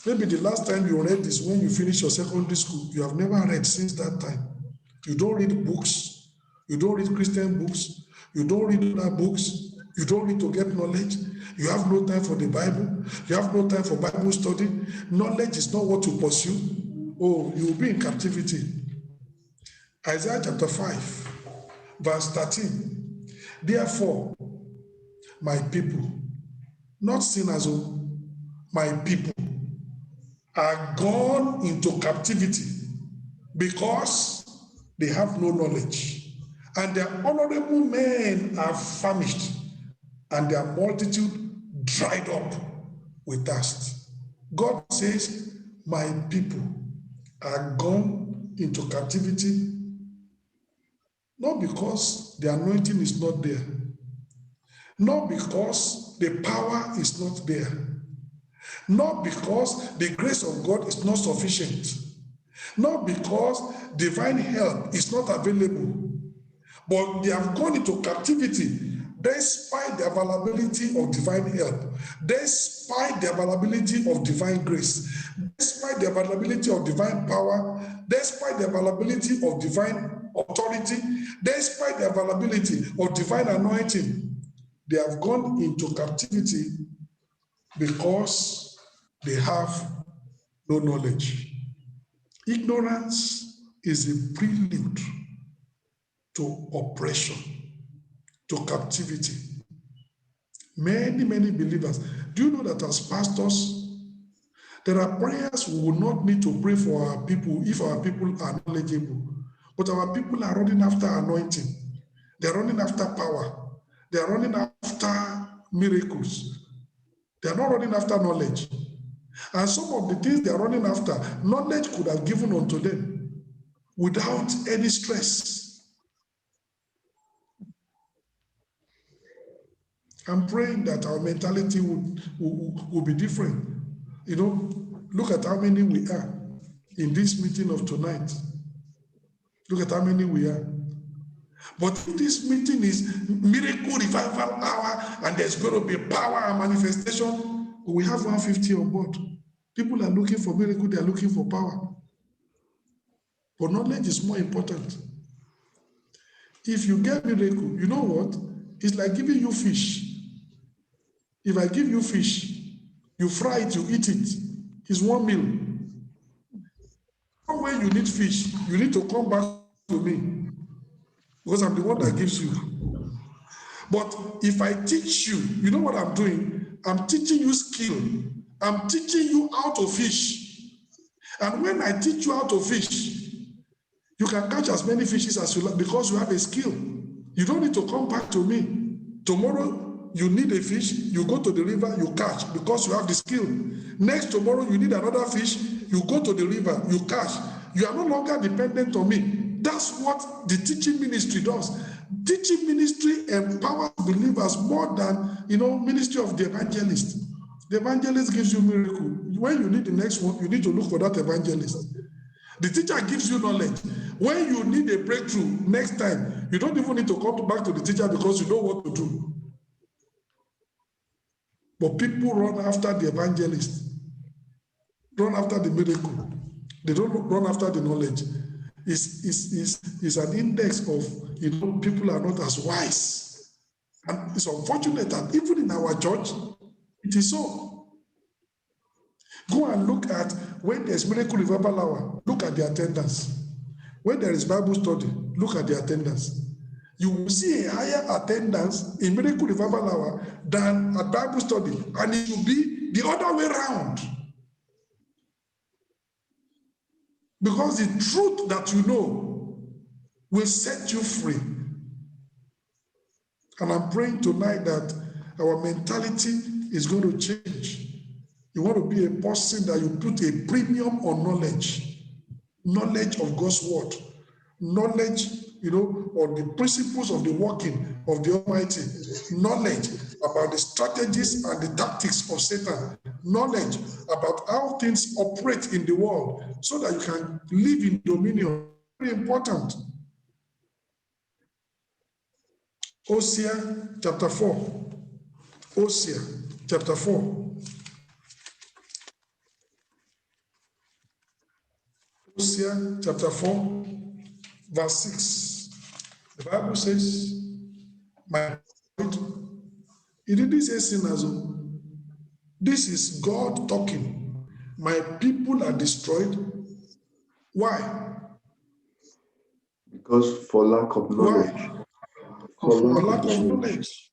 Maybe the last time you read is when you finished your secondary school. You have never read since that time. You don't read books. You don't read Christian books. You don't read other books. You don't read to get knowledge. You have no time for the Bible. You have no time for Bible study. Knowledge is not what you pursue. Oh, you will be in captivity. Isaiah chapter 5, verse 13. Therefore, my people, not sinners, my people, are gone into captivity because they have no knowledge. And their honorable men are famished, and their multitude dried up with thirst. God says, my people are gone into captivity, not because the anointing is not there, not because the power is not there, not because the grace of God is not sufficient, not because divine help is not available, but they have gone into captivity despite the availability of divine help, despite the availability of divine grace, despite the availability of divine power, despite the availability of divine authority, despite the availability of divine anointing. They have gone into captivity because they have no knowledge. Ignorance is a prelude to oppression, to captivity. Many believers. Do you know that as pastors, there are prayers we will not need to pray for our people if our people are knowledgeable. But our people are running after anointing. They're running after power. They're running after miracles. They're not running after knowledge. And some of the things they're running after, knowledge could have given unto them without any stress. I'm praying that our mentality will be different. You know, look at how many we are in this meeting of tonight. Look at how many we are. But if this meeting is miracle revival hour and there's going to be power and manifestation, we have 150 on board. People are looking for miracle, they are looking for power. But knowledge is more important. If you get miracle, you know what? It's like giving you fish. If I give you fish, you fry it, you eat it. It's one meal. When you need fish, you need to come back to me because I'm the one that gives you. But if I teach you, you know what I'm doing? I'm teaching you skill. I'm teaching you how to fish. And when I teach you how to fish, you can catch as many fishes as you like because you have a skill. You don't need to come back to me. Tomorrow, you need a fish, you go to the river, you catch because you have the skill. Next tomorrow, you need another fish, you go to the river, you catch. You are no longer dependent on me. That's what the teaching ministry does. Teaching ministry empowers believers more than, ministry of the evangelist. The evangelist gives you miracle. When you need the next one, you need to look for that evangelist. The teacher gives you knowledge. When you need a breakthrough next time, you don't even need to come back to the teacher because you know what to do. But people run after the evangelist, run after the miracle. They don't run after the knowledge. It's an index of, people are not as wise. And it's unfortunate that even in our church, it is so. Go and look at when there's miracle revival hour, look at the attendance. When there is Bible study, look at the attendance. you will see a higher attendance in Miracle Revival Hour than at Bible study. And it will be the other way around. Because the truth that you know will set you free. And I'm praying tonight that our mentality is going to change. You want to be a person that you put a premium on knowledge. Knowledge of God's word. Knowledge, on the principles of the working of the Almighty. Knowledge about the strategies and the tactics of Satan. Knowledge about how things operate in the world so that you can live in dominion. Very important. Hosea chapter 4. Hosea chapter 4. Hosea chapter 4, verse 6. The Bible says, my God, it didn't say sinners. This is God talking. My people are destroyed. Why? Because for lack of knowledge. Why? For lack of knowledge.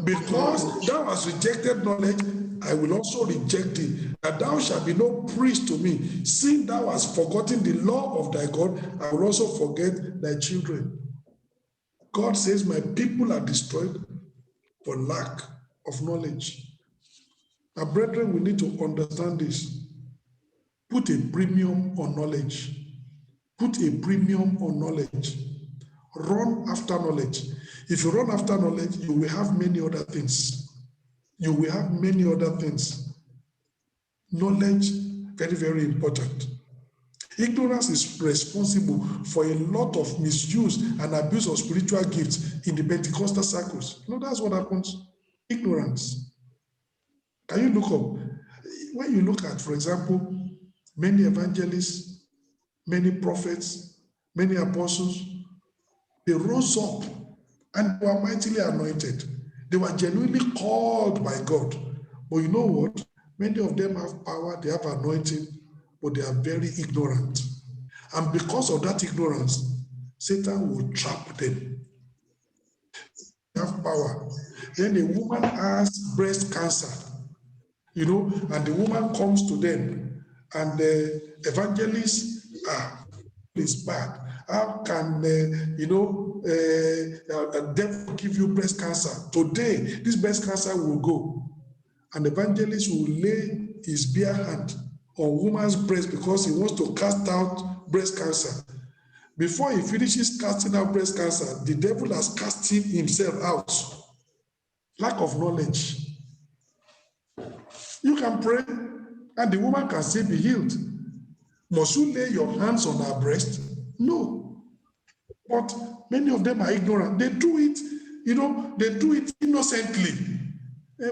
Because thou hast rejected knowledge, I will also reject thee, that thou shalt be no priest to me. Seeing thou hast forgotten the law of thy God, I will also forget thy children. God says, my people are destroyed for lack of knowledge. Now, brethren, we need to understand this. Put a premium on knowledge. Put a premium on knowledge. Run after knowledge. If you run after knowledge, you will have many other things. You will have many other things. Knowledge, very, very important. Ignorance is responsible for a lot of misuse and abuse of spiritual gifts in the Pentecostal circles. That's what happens. Ignorance. Can you look up? When you look at, for example, many evangelists, many prophets, many apostles, they rose up and were mightily anointed. They were genuinely called by God. But you know what? Many of them have power, they have anointing, but they are very ignorant. And because of that ignorance, Satan will trap them. They have power. Then a woman has breast cancer, and the woman comes to them, and the evangelist, is bad. How can, a devil give you breast cancer? Today, this breast cancer will go. And the evangelist will lay his bare hand on woman's breast because he wants to cast out breast cancer. Before he finishes casting out breast cancer, the devil has cast himself out. Lack of knowledge. You can pray and the woman can still be healed. Must you lay your hands on her breast? No. But many of them are ignorant. They do it, they do it innocently.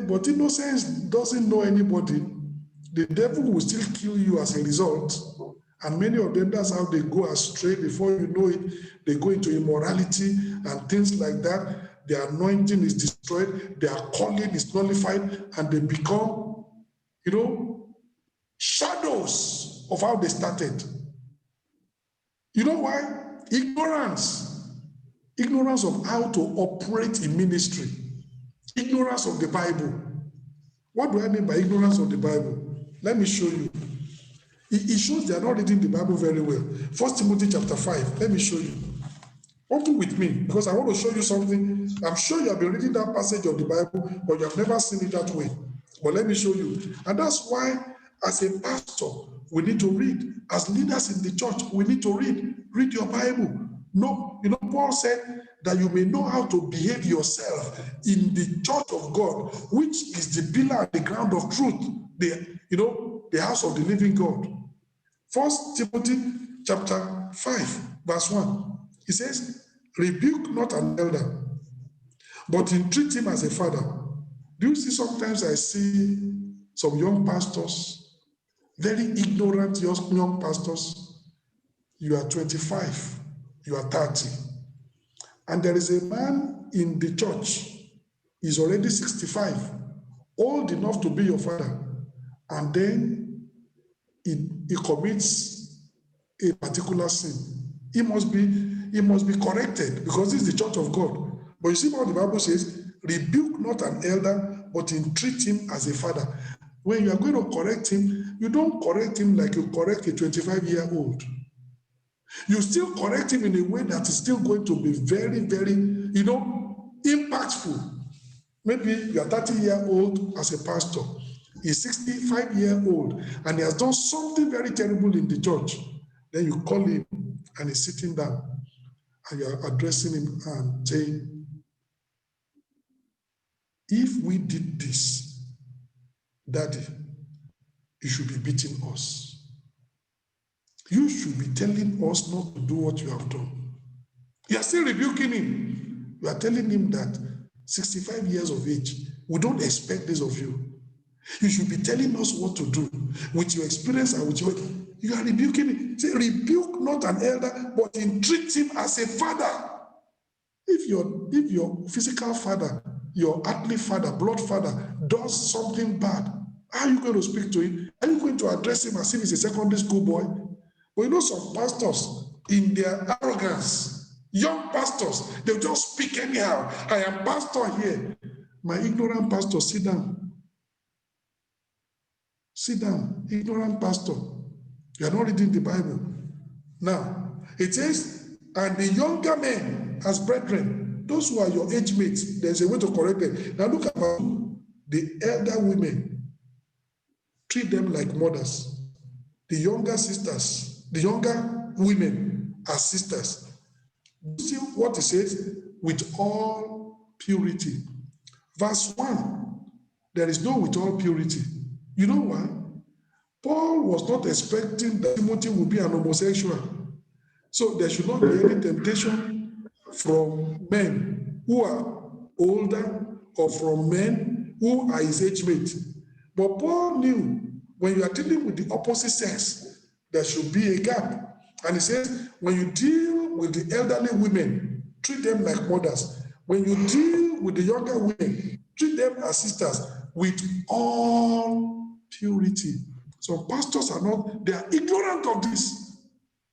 But innocence doesn't know anybody. The devil will still kill you as a result. And many of them, that's how they go astray. Before you know it, they go into immorality and things like that. Their anointing is destroyed. Their calling is nullified. And they become, shadows of how they started. You know why? Ignorance. Ignorance of how to operate in ministry. Ignorance of the Bible. What do I mean by ignorance of the Bible? Let me show you. It shows they are not reading the Bible very well. 1 Timothy chapter 5. Let me show you. Open with me, because I want to show you something. I'm sure you have been reading that passage of the Bible, but you have never seen it that way. But let me show you. And that's why, as a pastor, we need to read. As leaders in the church, we need to read. Read your Bible. No, Paul said that you may know how to behave yourself in the church of God, which is the pillar and the ground of truth, the house of the living God. 1 Timothy chapter 5, verse 1. He says, rebuke not an elder, but entreat him as a father. Do you see sometimes I see some young pastors, very ignorant young pastors? You are 25, you are 30. And there is a man in the church, he's already 65, old enough to be your father. And then he commits a particular sin. He must be corrected because this is the church of God. But you see what the Bible says, rebuke not an elder, but entreat him as a father. When you are going to correct him, you don't correct him like you correct a 25-year-old. You still correct him in a way that is still going to be very, very, impactful. Maybe you are 30-year-old as a pastor. He's 65-year-old and he has done something very terrible in the church. Then you call him and he's sitting down and you're addressing him and saying, if we did this, Daddy, you should be beating us. You should be telling us not to do what you have done. You are still rebuking him. You are telling him that 65 years of age, we don't expect this of you. You should be telling us what to do with your experience and with your... You are rebuking him. Say, rebuke not an elder, but entreat him as a father. If your physical father, your earthly father, blood father, does something bad, how are you going to speak to him? Are you going to address him as if he's a secondary school boy? But some pastors, in their arrogance, young pastors, they'll just speak anyhow. I am pastor here. My ignorant pastor, sit down. Sit down, ignorant pastor. You are not reading the Bible. Now, it says, and the younger men as brethren, those who are your age mates, there's a way to correct them. Now look at the elder women. Treat them like mothers. The younger sisters, the younger women as sisters. See what it says? With all purity. Verse 1, there is no with all purity. You know why? Paul was not expecting that Timothy would be an homosexual. So there should not be any temptation from men who are older or from men who are his age mate. But Paul knew when you are dealing with the opposite sex, there should be a gap. And he says, when you deal with the elderly women, treat them like mothers. When you deal with the younger women, treat them as sisters with all purity. So pastors are not, they are ignorant of this.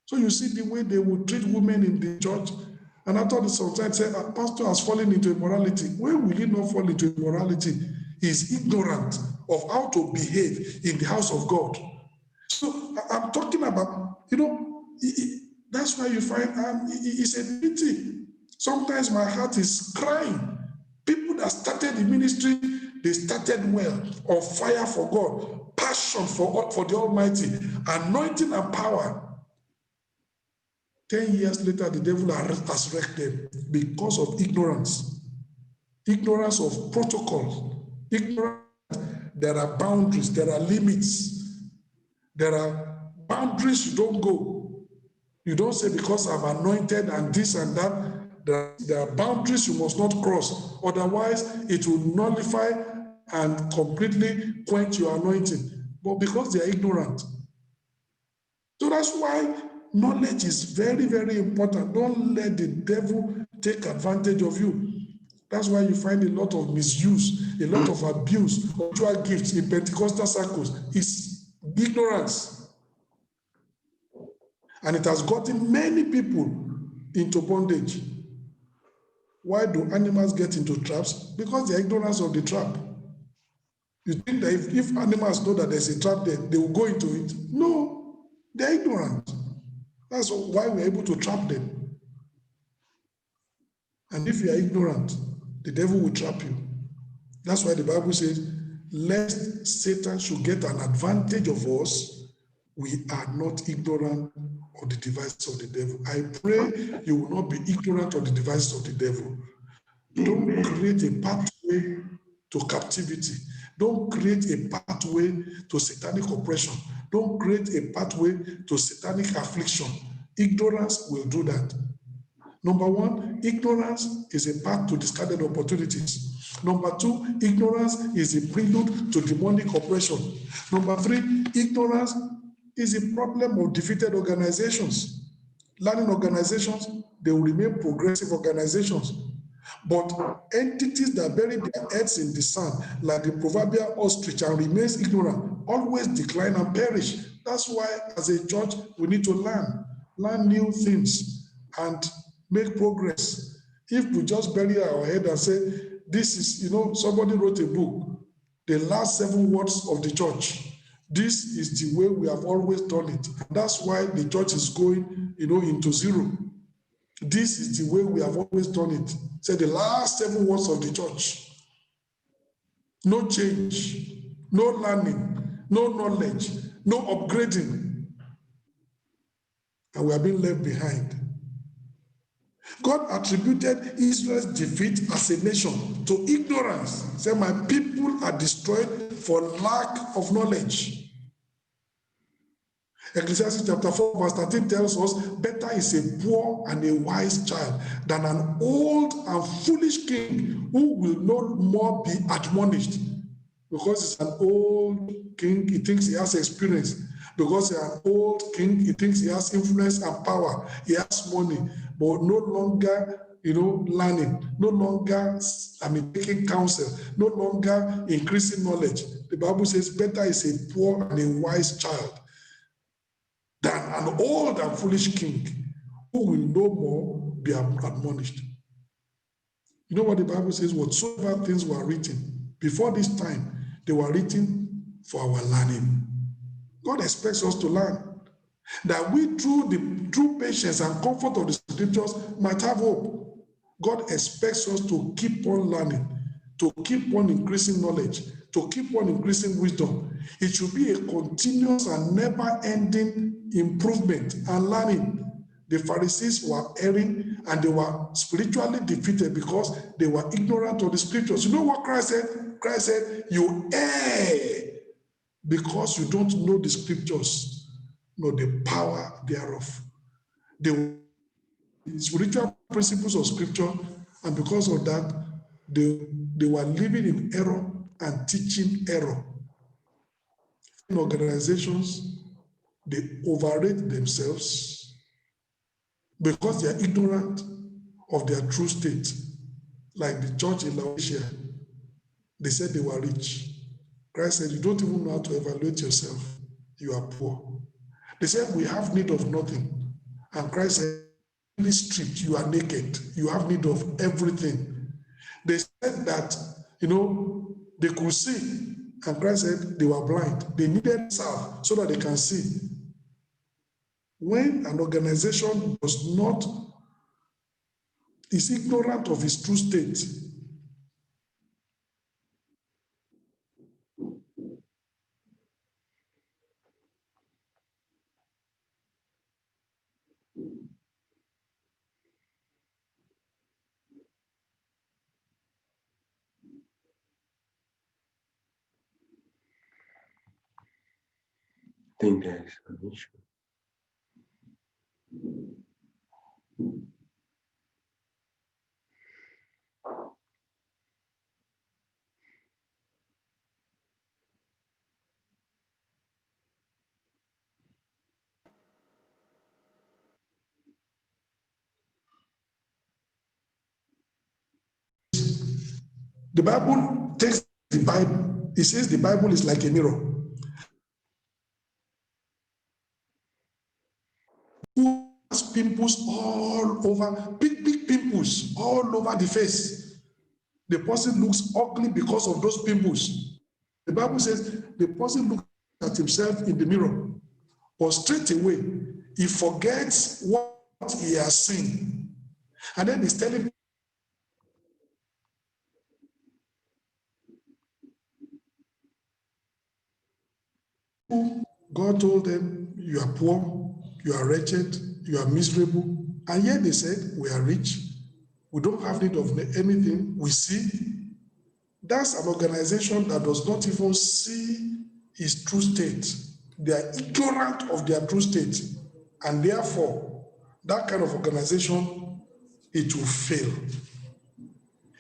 So you see the way they would treat women in the church. And I thought sometimes say, a pastor has fallen into immorality. When will he not fall into immorality? He's ignorant of how to behave in the house of God. So I'm talking about, that's why you find it's a pity. Sometimes my heart is crying. People that started the ministry, they started well, on fire for God, passion for the Almighty, anointing and power. 10 years later, the devil has wrecked them because of ignorance. Ignorance of protocol. Ignorance. There are boundaries. There are limits. There are boundaries you don't go. You don't say because I'm anointed and this and that. There are boundaries you must not cross. Otherwise, it will nullify and completely quench your anointing. But because they are ignorant. So that's why knowledge is very, very important. Don't let the devil take advantage of you. That's why you find a lot of misuse, a lot of abuse of spiritual gifts in Pentecostal circles. It's ignorance. And it has gotten many people into bondage. Why do animals get into traps? Because they are ignorance of the trap. You think that if animals know that there's a trap there, they will go into it? No, they're ignorant. That's why we're able to trap them. And if you are ignorant, the devil will trap you. That's why the Bible says, lest Satan should get an advantage of us, we are not ignorant of the devices of the devil. I pray you will not be ignorant of the devices of the devil. Don't create a pathway to captivity. Don't create a pathway to satanic oppression. Don't create a pathway to satanic affliction. Ignorance will do that. Number one, ignorance is a path to discarded opportunities. Number two, ignorance is a prelude to demonic oppression. Number three, ignorance is a problem of defeated organizations. Learning organizations, they will remain progressive organizations. But entities that bury their heads in the sand, like the proverbial ostrich, and remains ignorant, always decline and perish. That's why, as a church, we need to learn. learn new things, and make progress. If we just bury our head and say, this is, somebody wrote a book, the last 7 words of the church. This is the way we have always done it. And that's why the church is going, into zero. This is the way we have always done it. Say the last 7 words of the church. No change, no learning, no knowledge, no upgrading. And we are being left behind. God attributed Israel's defeat as a nation to ignorance. He said, my people are destroyed for lack of knowledge. Ecclesiastes chapter 4 verse 13 tells us, better is a poor and a wise child than an old and foolish king who will no more be admonished. Because it's an old king, he thinks he has experience. Because he's an old king, he thinks he has influence and power. He has money, but no longer, learning, no longer, taking counsel, no longer increasing knowledge. The Bible says, better is a poor and a wise child than an old and foolish king who will no more be admonished. You know what the Bible says? Whatsoever things were written before this time, they were written for our learning. God expects us to learn, that we through the true patience and comfort of the scriptures might have hope. God expects us to keep on learning, to keep on increasing knowledge, to keep on increasing wisdom. It should be a continuous and never-ending improvement and learning. The Pharisees were erring and they were spiritually defeated because they were ignorant of the scriptures. You know what Christ said? Christ said, you err because you don't know the scriptures, nor the power thereof. The spiritual principles of scripture, and because of that, they were living in error and teaching error. In organizations, they overrate themselves because they are ignorant of their true state. Like the church in Laodicea, they said they were rich. Christ said, you don't even know how to evaluate yourself. You are poor. They said, we have need of nothing. And Christ said, in this street, you are naked. You have need of everything. They said that, they could see. And Christ said they were blind. They needed salve so that they can see. When an organization is ignorant of its true state, I think there is an issue. the Bible takes the Bible. It says the Bible is like a mirror. Who has pimples all over, big pimples all over the face. The person looks ugly because of those pimples. The Bible says the person looks at himself in the mirror, but straight away he forgets what he has seen. And then he's telling people, God told them, you are poor, you are wretched, you are miserable. And yet they said, we are rich, we don't have need of anything, we see. That's an organization that does not even see its true state. They are ignorant of their true state. And therefore, that kind of organization, it will fail.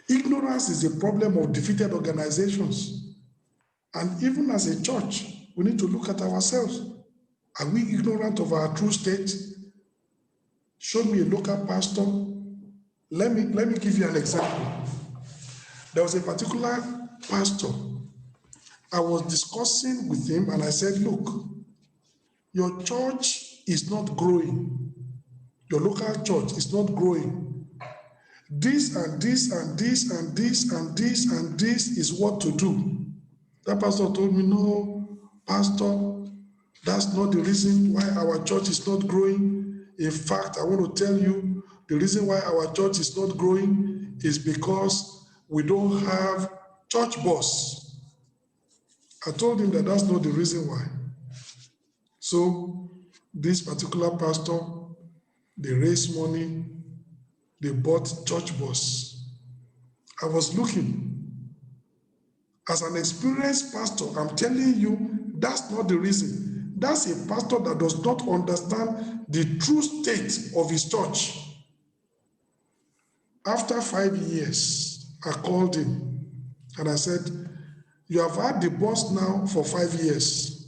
Ignorance is a problem of defeated organizations. And even as a church, we need to look at ourselves. Are we ignorant of our true state? Show me a local pastor. Let me give you an example. There was a particular pastor. I was discussing with him and I said, look, your church is not growing. Your local church is not growing. This and this and this and this and this and this is what to do. That pastor told me, no, pastor, that's not the reason why our church is not growing. In fact, I want to tell you, the reason why our church is not growing is because we don't have church boss. I told him that that's not the reason why. So this particular pastor, they raised money, they bought church bus. I was looking. As an experienced pastor, I'm telling you, that's not the reason. That's a pastor that does not understand the true state of his church. After 5 years, I called him and I said, you have had the bus now for 5 years.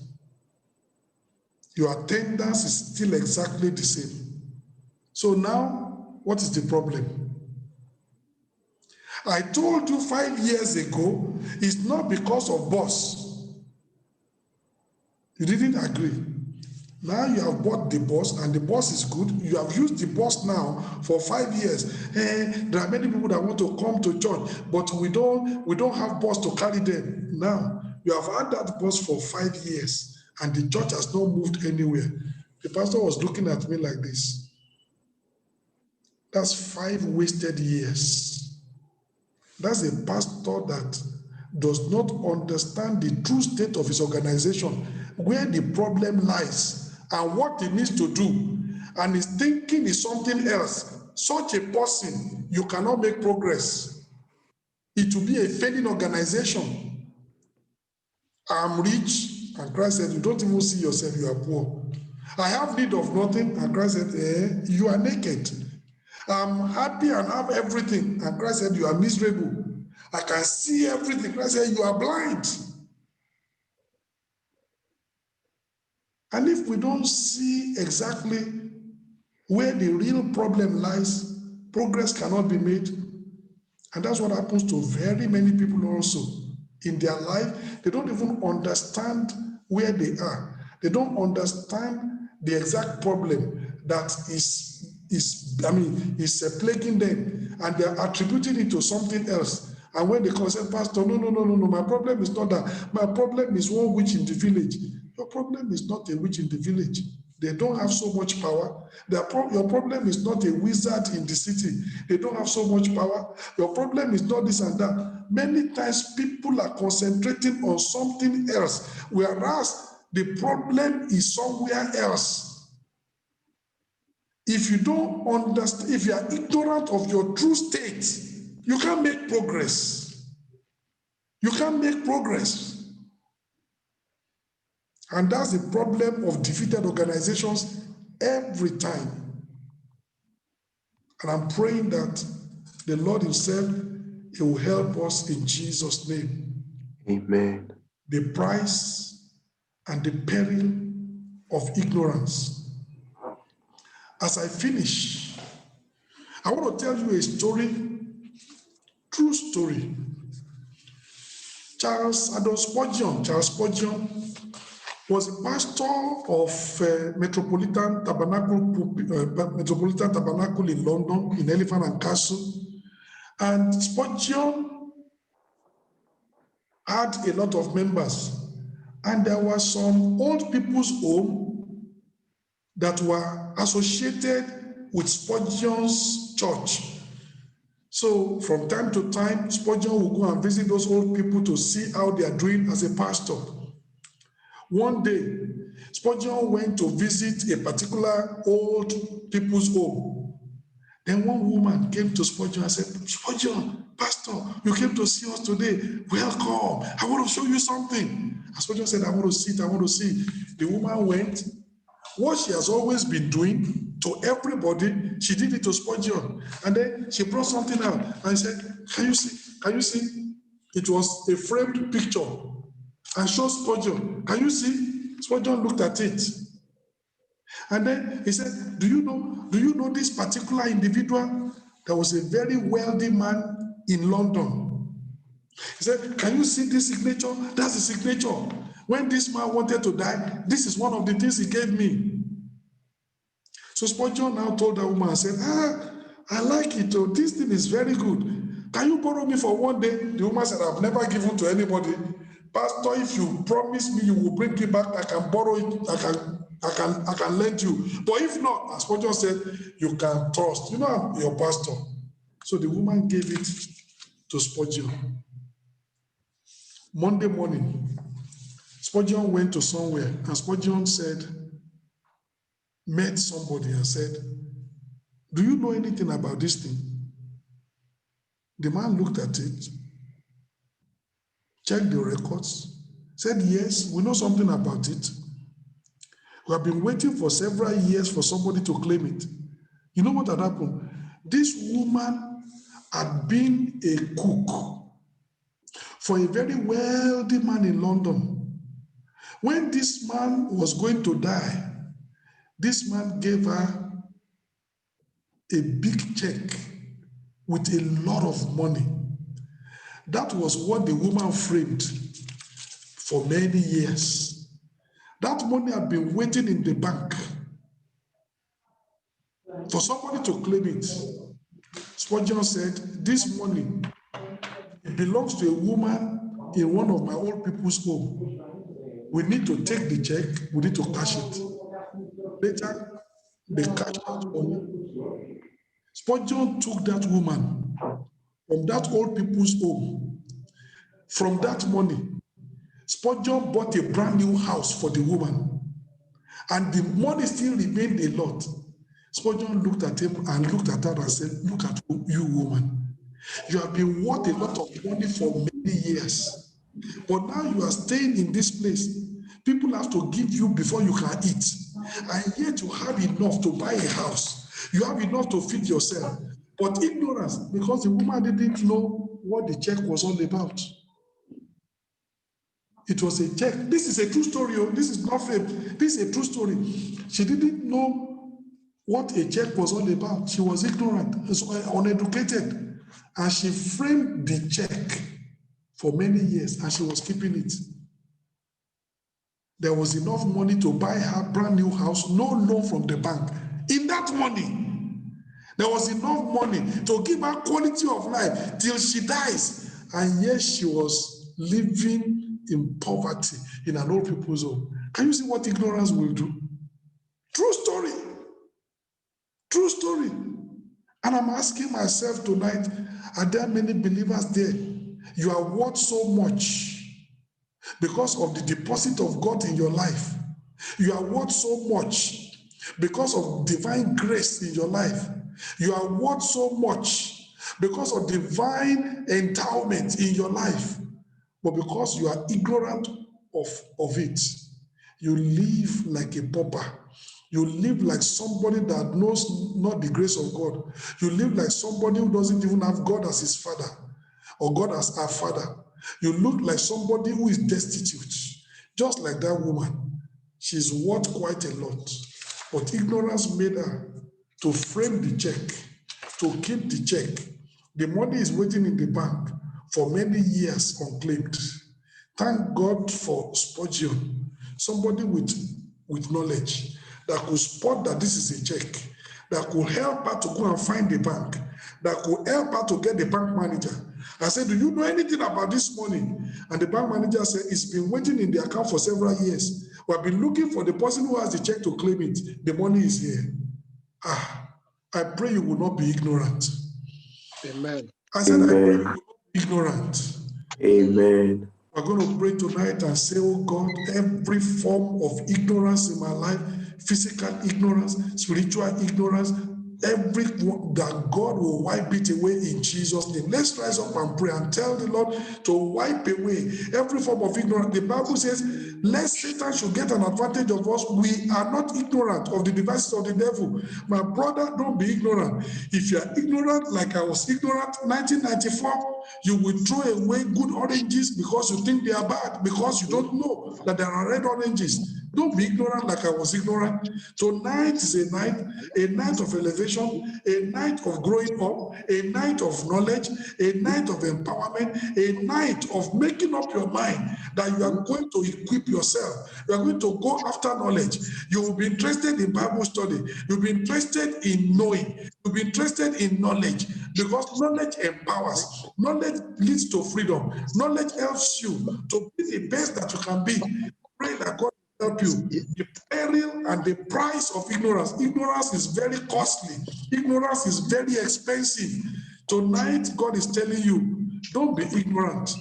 Your attendance is still exactly the same. So now, what is the problem? I told you 5 years ago, it's not because of bus. You didn't agree. Now you have bought the bus and the bus is good. You have used the bus now for 5 years. There are many people that want to come to church, but we don't have bus to carry them. Now you have had that bus for 5 years and the church has not moved anywhere. The pastor was looking at me like this. That's 5 wasted years. That's a pastor that does not understand the true state of his organization, where the problem lies and what he needs to do, and his thinking is something else. Such a person, you cannot make progress. It will be a failing organization. I'm rich, and Christ said, you don't even see yourself, you are poor. I have need of nothing, and Christ said, you are naked. I'm happy and have everything, and Christ said, you are miserable. I can see everything. Christ said, you are blind. And if we don't see exactly where the real problem lies, progress cannot be made. And that's what happens to very many people also. In their life, they don't even understand where they are. They don't understand the exact problem that is plaguing them, and they're attributing it to something else. And when they come and say, Pastor, no, my problem is not that. My problem is one witch in the village. Your problem is not a witch in the village. They don't have so much power. Your problem is not a wizard in the city. They don't have so much power. Your problem is not this and that. Many times people are concentrating on something else, whereas the problem is somewhere else. If you don't understand, if you are ignorant of your true state, you can't make progress. You can't make progress. And that's the problem of defeated organizations every time. And I'm praying that the Lord himself, he will help us in Jesus' name. Amen. The price and the peril of ignorance. As I finish, I want to tell you a story, true story. Charles Spurgeon was a pastor of Metropolitan Tabernacle in London, in Elephant and Castle. And Spurgeon had a lot of members. And there were some old people's home that were associated with Spurgeon's church. So from time to time, Spurgeon will go and visit those old people to see how they are doing as a pastor. One day, Spurgeon went to visit a particular old people's home. Then one woman came to Spurgeon and said, Spurgeon, Pastor, you came to see us today. Welcome. I want to show you something. And Spurgeon said, I want to see it. I want to see. The woman went. What she has always been doing to everybody, she did it to Spurgeon. And then she brought something out and said, can you see? Can you see? It was a framed picture. And showed Spurgeon. Can you see? Spurgeon looked at it. And then he said, do you know this particular individual? There was a very wealthy man in London. He said, can you see this signature? That's the signature. When this man wanted to die, this is one of the things he gave me. So Spurgeon now told that woman and said, I like it. Oh, this thing is very good. Can you borrow me for one day? The woman said, I've never given to anybody. Pastor, if you promise me you will bring it back, I can borrow it. I can lend you. But if not, as Spurgeon said, you can trust. You know, I'm your pastor. So the woman gave it to Spurgeon. Monday morning, Spurgeon went to somewhere, and Spurgeon met somebody and said, do you know anything about this thing? The man looked at it, checked the records, said, yes, we know something about it. We have been waiting for several years for somebody to claim it. You know what had happened? This woman had been a cook for a very wealthy man in London. When this man was going to die, this man gave her a big check with a lot of money. That was what the woman framed for many years. That money had been waiting in the bank for somebody to claim it. Spurgeon said, this money, it belongs to a woman in one of my old people's home. We need to take the check, we need to cash it. Later, they cashed out money. Spurgeon took that woman from that old people's home. From that money, Spurgeon bought a brand new house for the woman. And the money still remained a lot. Spurgeon looked at him and looked at her and said, look at you, woman. You have been worth a lot of money for many years. But now you are staying in this place. People have to give you before you can eat. And yet you have enough to buy a house. You have enough to feed yourself. But ignorance, because the woman didn't know what the check was all about. It was a check. This is a true story. This is not fake. This is a true story. She didn't know what a check was all about. She was ignorant, uneducated. And she framed the check for many years, and she was keeping it. There was enough money to buy her brand new house, no loan from the bank. In that money, there was enough money to give her quality of life till she dies. And yet she was living in poverty in an old people's home. Can you see what ignorance will do? True story. True story. And I'm asking myself tonight, are there many believers there? You are worth so much because of the deposit of God in your life. You are worth so much because of divine grace in your life. You are worth so much because of divine endowment in your life. But because you are ignorant of it, you live like a pauper. You live like somebody that knows not the grace of God. You live like somebody who doesn't even have God as his father or God as our father. You look like somebody who is destitute. Just like that woman. She's worth quite a lot. But ignorance made her to frame the check, to keep the check. The money is waiting in the bank for many years unclaimed. Thank God for Spurgeon, somebody with knowledge that could spot that this is a check, that could help her to go and find the bank, that could help her to get the bank manager. I said, do you know anything about this money? And the bank manager said, it's been waiting in the account for several years. We have been looking for the person who has the check to claim it. The money is here. I pray you will not be ignorant. Amen. I said, I pray you will not be ignorant. Amen. We're going to pray tonight and say, oh God, every form of ignorance in my life, physical ignorance, spiritual ignorance, every that God will wipe it away in Jesus' name. Let's rise up and pray and tell the Lord to wipe away every form of ignorance. The Bible says, lest Satan should get an advantage of us, we are not ignorant of the devices of the devil. My brother, don't be ignorant. If you are ignorant, like I was ignorant 1994, you will throw away good oranges because you think they are bad, because you don't know that there are red oranges. Don't be ignorant like I was ignorant. Tonight is a night of elevation, a night of growing up, a night of knowledge, a night of empowerment, a night of making up your mind that you are going to equip yourself. You are going to go after knowledge. You will be interested in Bible study. You'll be interested in knowing. You'll be interested in knowledge, because knowledge empowers. Knowledge leads to freedom. Knowledge helps you to be the best that you can be. Pray that God will help you. The peril and the price of ignorance. Ignorance is very costly. Ignorance is very expensive. Tonight, God is telling you, don't be ignorant.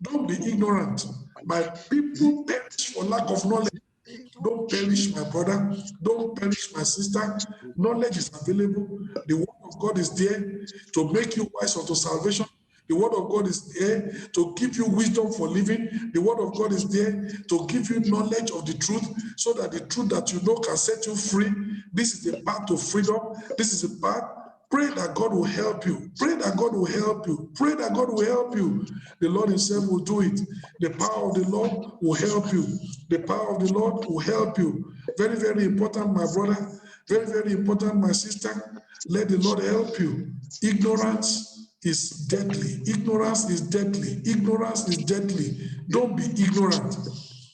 Don't be ignorant. My people perish for lack of knowledge. Don't perish, my brother. Don't perish, my sister. Knowledge is available. The word of God is there to make you wise unto salvation. The word of God is there to give you wisdom for living. The word of God is there to give you knowledge of the truth, so that the truth that you know can set you free. This is the path to freedom. This is the path. Pray that God will help you. Pray that God will help you. Pray that God will help you. The Lord himself will do it. The power of the Lord will help you. The power of the Lord will help you. Very, very important, my brother. Very, very important, my sister. Let the Lord help you. Ignorance is deadly. Ignorance is deadly. Ignorance is deadly. Don't be ignorant.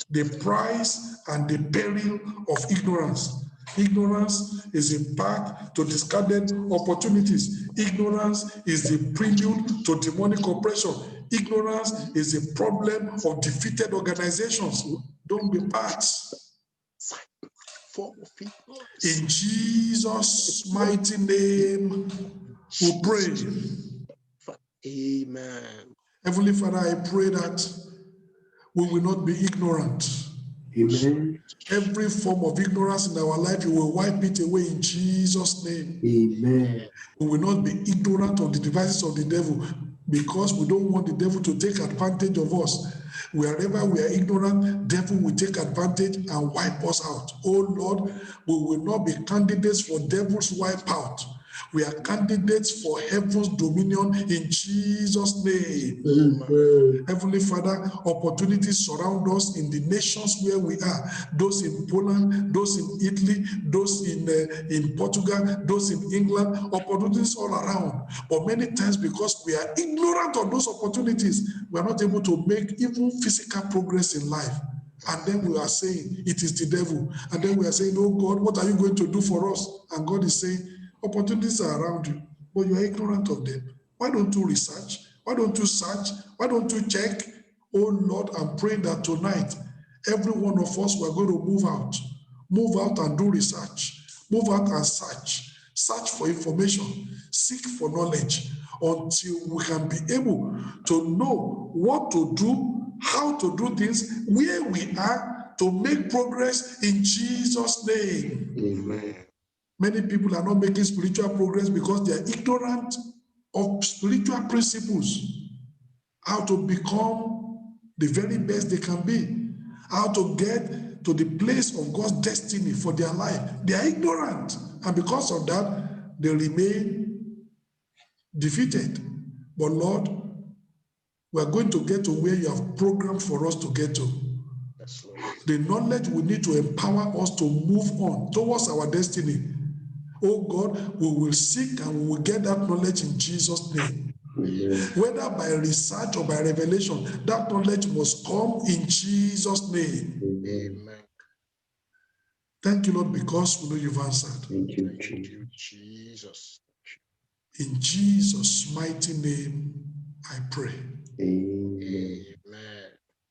The price and the peril of ignorance. Ignorance is a path to discarded opportunities. Ignorance is the prelude to demonic oppression. Ignorance is a problem of defeated organizations. Don't be parts. In Jesus' mighty name, we pray. Amen. Heavenly Father, I pray that we will not be ignorant. Amen. Every form of ignorance in our life, you will wipe it away in Jesus' name. Amen. We will not be ignorant of the devices of the devil, because we don't want the devil to take advantage of us. Wherever we are ignorant, devil will take advantage and wipe us out. Oh Lord, we will not be candidates for devil's wipeout. We are candidates for heaven's dominion in Jesus' name. Amen. Heavenly Father, opportunities surround us in the nations where we are. Those in Poland, those in Italy, those in Portugal, those in England, opportunities all around. But many times, because we are ignorant of those opportunities, we are not able to make even physical progress in life. And then we are saying, it is the devil. And then we are saying, oh God, what are you going to do for us? And God is saying, opportunities are around you, but you are ignorant of them. Why don't you research? Why don't you search? Why don't you check? Oh Lord, I'm praying that tonight, every one of us, we're going to move out and do research, move out and search for information, seek for knowledge, until we can be able to know what to do, how to do things, where we are, to make progress in Jesus' name. Amen. Many people are not making spiritual progress because they are ignorant of spiritual principles, how to become the very best they can be, how to get to the place of God's destiny for their life. They are ignorant, and because of that, they remain defeated. But Lord, we are going to get to where you have programmed for us to get to. Yes, Lord. The knowledge we need to empower us to move on towards our destiny. Oh God, we will seek and we will get that knowledge in Jesus' name. Amen. Whether by research or by revelation, that knowledge must come in Jesus' name. Amen. Thank you, Lord, because we know you've answered. Thank you, Thank Jesus. you, Jesus. In Jesus' mighty name, I pray. Amen. Amen.